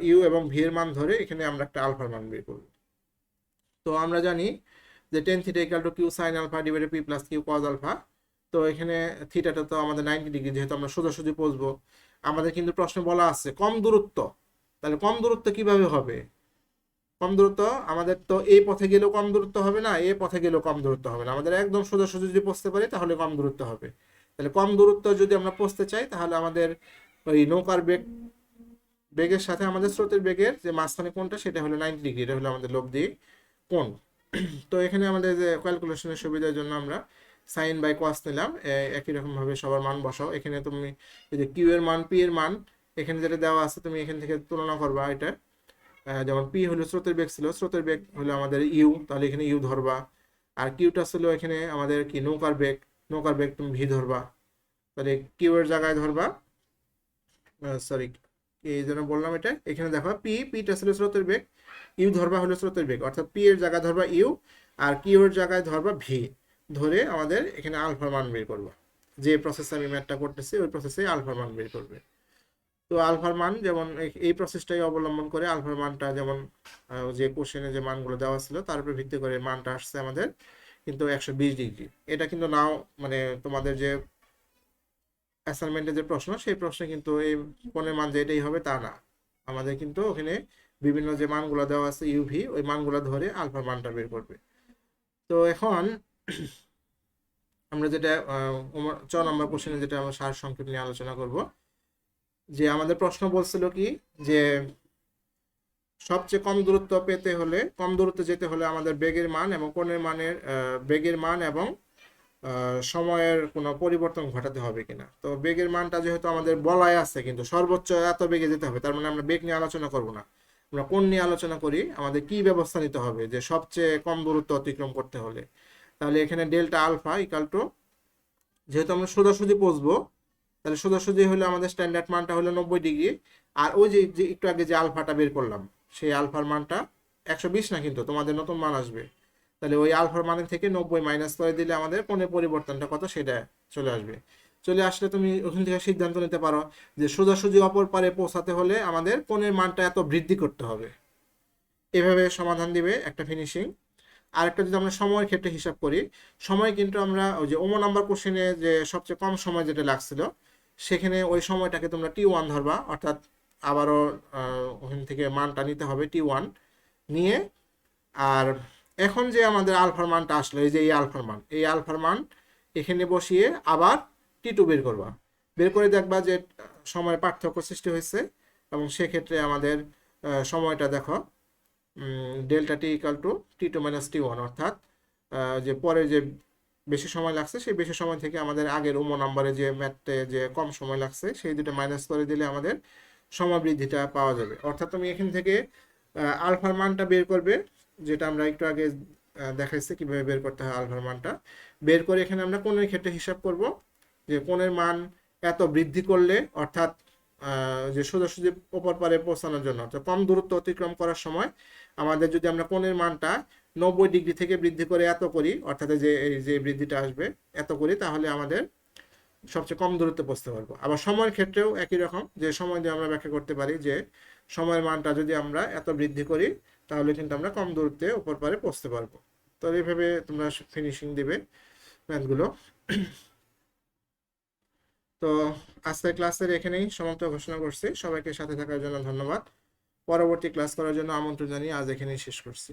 ইউ এবং ভি এর মান ধরে এখানে আমরা একটা আলফার মান বের করব। তো আমরা জানি যে tan theta equal to Q sine alpha divided P plus Q cos alpha. তো এখানে থিটাটা তো আমাদের 90 ডিগ্রি, যেহেতু আমরা সোজাসুজি পৌঁছবো। আমাদের কিন্তু প্রশ্নে বলা আছে কম দূরত্ব, তাহলে কম দূরত্ব কিভাবে হবে? কম দূরত্ব আমাদের তো এই পথে গেলেও কম দূরত্ব হবে না, এই পথে গেলেও কম দূরত্ব হবে না, আমাদের একদম সোজাসুজি যদি পৌঁছতে পারি তাহলে কম দূরত্ব হবে। তাহলে কম দূরত্ব যদি আমরা পৌঁছতে চাই তাহলে আমাদের ওই নৌকার বেগের সাথে আমাদের স্রোতের বেগের যে মাঝখানে কোণটা সেটা হলো 90 ডিগ্রি, এটা হলো আমাদের লব্ধি কোণ। তো এখানে আমাদের যে ক্যালকুলেশনের সুবিধার জন্য আমরা সাইন বাই কস নিলাম। একই রকম ভাবে সবার মান বসাও। এখানে তুমি এই যে কিউ এর মান, পি এর মান এখানে যেটা দেওয়া আছে তুমি এখান থেকে তুলনা করবা। এটা যেমন পি হলো স্রোতের বেগ ছিল, স্রোতের বেগ হলো আমাদের ইউ, তাহলে এখানে ইউ ধরবা। আর কিউটা ছিল এখানে আমাদের কি নৌকার বেগ, নৌকার বেগ তুমি ভি ধরবা। তাহলে কিউ এর জায়গায় ধরবা, সরি এই জন্য বললাম এটা, এখানে দেখো পিটা ছিল স্রোতের বেগ, ইউ ধরবা হলো স্রোতের বেগ, অর্থাৎ পি এর জায়গায় ধরবা ইউ, আর কিউ এর জায়গায় ধরবা ভি, ধরে আমাদের এখানে আলফার মান বের করবা। যে প্রসেসে আমি ম্যাথটা করতেছি ওই প্রসেসে আলফার মান বের করবে। তো আলফার মান যেমন এই প্রসেসটাই অবলম্বন করে আলফার মানটা যেমন যে কোশ্চেনে যে মানগুলো দেওয়া ছিল তার উপর ভিত্তি করে মানটা আসছে আমাদের কিন্তু 120 ডিগ্রি। এটা কিন্তু নাও মানে তোমাদের যে অ্যাসাইনমেন্টের যে প্রশ্ন সেই প্রশ্নে কিন্তু এই কোণের মান যে এটাই হবে তা না, আমাদের কিন্তু ওখানে বিভিন্ন যে মানগুলো দেওয়া আছে ইউভি ওই মানগুলো ধরে আলফার মানটা বের করবে। তো এখন আমরা যেটা 4 নম্বর কোশ্চেনে যেটা আমরা সার সংক্ষেপ নিয়ে আলোচনা করব, যে আমাদের প্রশ্ন বলছিল কি যে সবচেয়ে কম দূরত্ব পেতে হলে, কম দূরত্বে যেতে হলে আমাদের বেগের মান এবং কোণের মানের বেগের মান এবং সময়ের কোনো পরিবর্তন ঘটাতে হবে কিনা। তো বেগের মানটা যেহেতু আমাদের বলাই আছে কিন্তু সর্বোচ্চ এত বেগে যেতে হবে, তার মানে আমরা বেগ নিয়ে আলোচনা করব না, আমরা কোণ নিয়ে আলোচনা করি। আমাদের কি ব্যবস্থা নিতে হবে যে সবচেয়ে কম দূরত্ব অতিক্রম করতে হলে, তাহলে এখানে ডেল্টা আলফা ইকাল টু, যেহেতু আমরা সোজাসুজি বসবো তাহলে সোজাসুজি হলে আমাদের স্ট্যান্ডার্ড মানটা হলো 90 ডিগ্রি, আর ওই যে যে একটু আগে যে আলফাটা বের করলাম সেই আলফার মানটা 120 না, কিন্তু তোমাদের নতুন মান আসবে, তাহলে ওই আলফার মানের থেকে 90 মাইনাস করে দিলে আমাদের কোণের পরিবর্তনটা কত সেটা চলে আসবে। চলে আসলে তুমি ওখান থেকে সিদ্ধান্ত নিতে পারো যে সোজাসুজি অপর পারে পৌঁছাতে হলে আমাদের কোণের মানটা এত বৃদ্ধি করতে হবে। এভাবে সমাধান দিবে একটা ফিনিশিং। আরেকটা যদি আমরা সময়ের ক্ষেত্রে হিসাব করি, সময় কিন্তু আমরা ওই যে নাম্বার কোশ্চেনে যে সবচেয়ে কম সময় যেটা লাগছিল সেখানে ওই সময়টাকে তোমরা T1 ধরবা, অর্থাৎ আবারও ওখান থেকে মানটা নিতে হবে T1 নিয়ে। আর এখন যে আমাদের আলফার মানটা আসলো, এই যে এই আলফার মান, এই আলফার মান এখানে বসিয়ে আবার T2 বের করবা, বের করে দেখবা যে সময়ের পার্থক্য সৃষ্টি হয়েছে, এবং সেক্ষেত্রে আমাদের সময়টা দেখো ডেল্টা টি equal two T2 minus T1, অর্থাৎ যে পরে যে বেশি সময় লাগছে সেই বেশি সময় থেকে আমাদের আগের নাম্বারে যে ম্যাথে যে কম সময় লাগছে সেই দুটো মাইনাস করে দিলে আমাদের সময় বৃদ্ধিটা পাওয়া যাবে। অর্থাৎ তুমি এখান থেকে আলফার মানটা বের করবে, যেটা আমরা একটু আগে দেখাইছি কিভাবে বের করতে হয় আলফার মানটা, বের করে এখানে আমরা কোণের ক্ষেত্রে হিসাব করব যে কোণের মান এত বৃদ্ধি করলে, অর্থাৎ যে সোজাসুজি অপর পারে পৌঁছানোর জন্য অর্থাৎ কম দূরত্ব অতিক্রম করার সময় আমাদের যদি আমরা কোণের মানটা 90 ডিগ্রি থেকে বৃদ্ধি করে এত করি, অর্থাৎ যে এই যে বৃদ্ধিটা আসবে এত করি, তাহলে আমাদের সবচেয়ে কম দূরত্বে পৌঁছতে পারবো। আবার সময়ের ক্ষেত্রেও একই রকম, যে সময় দিয়ে আমরা ব্যাখ্যা করতে পারি যে সময়ের মানটা যদি আমরা এত বৃদ্ধি করি তাহলে কিন্তু আমরা কম দূরত্বে উপর পারে পৌঁছতে পারবো। তো এইভাবে তোমরা ফিনিশিং দিবে ম্যাথগুলো। তো আজকের ক্লাসের এখানেই সমাপ্ত ঘোষণা করছি। সবাইকে সাথে থাকার জন্য ধন্যবাদ। পরবর্তী ক্লাস করার জন্য আমন্ত্রণ জানিয়ে আজ এখানেই শেষ করছি।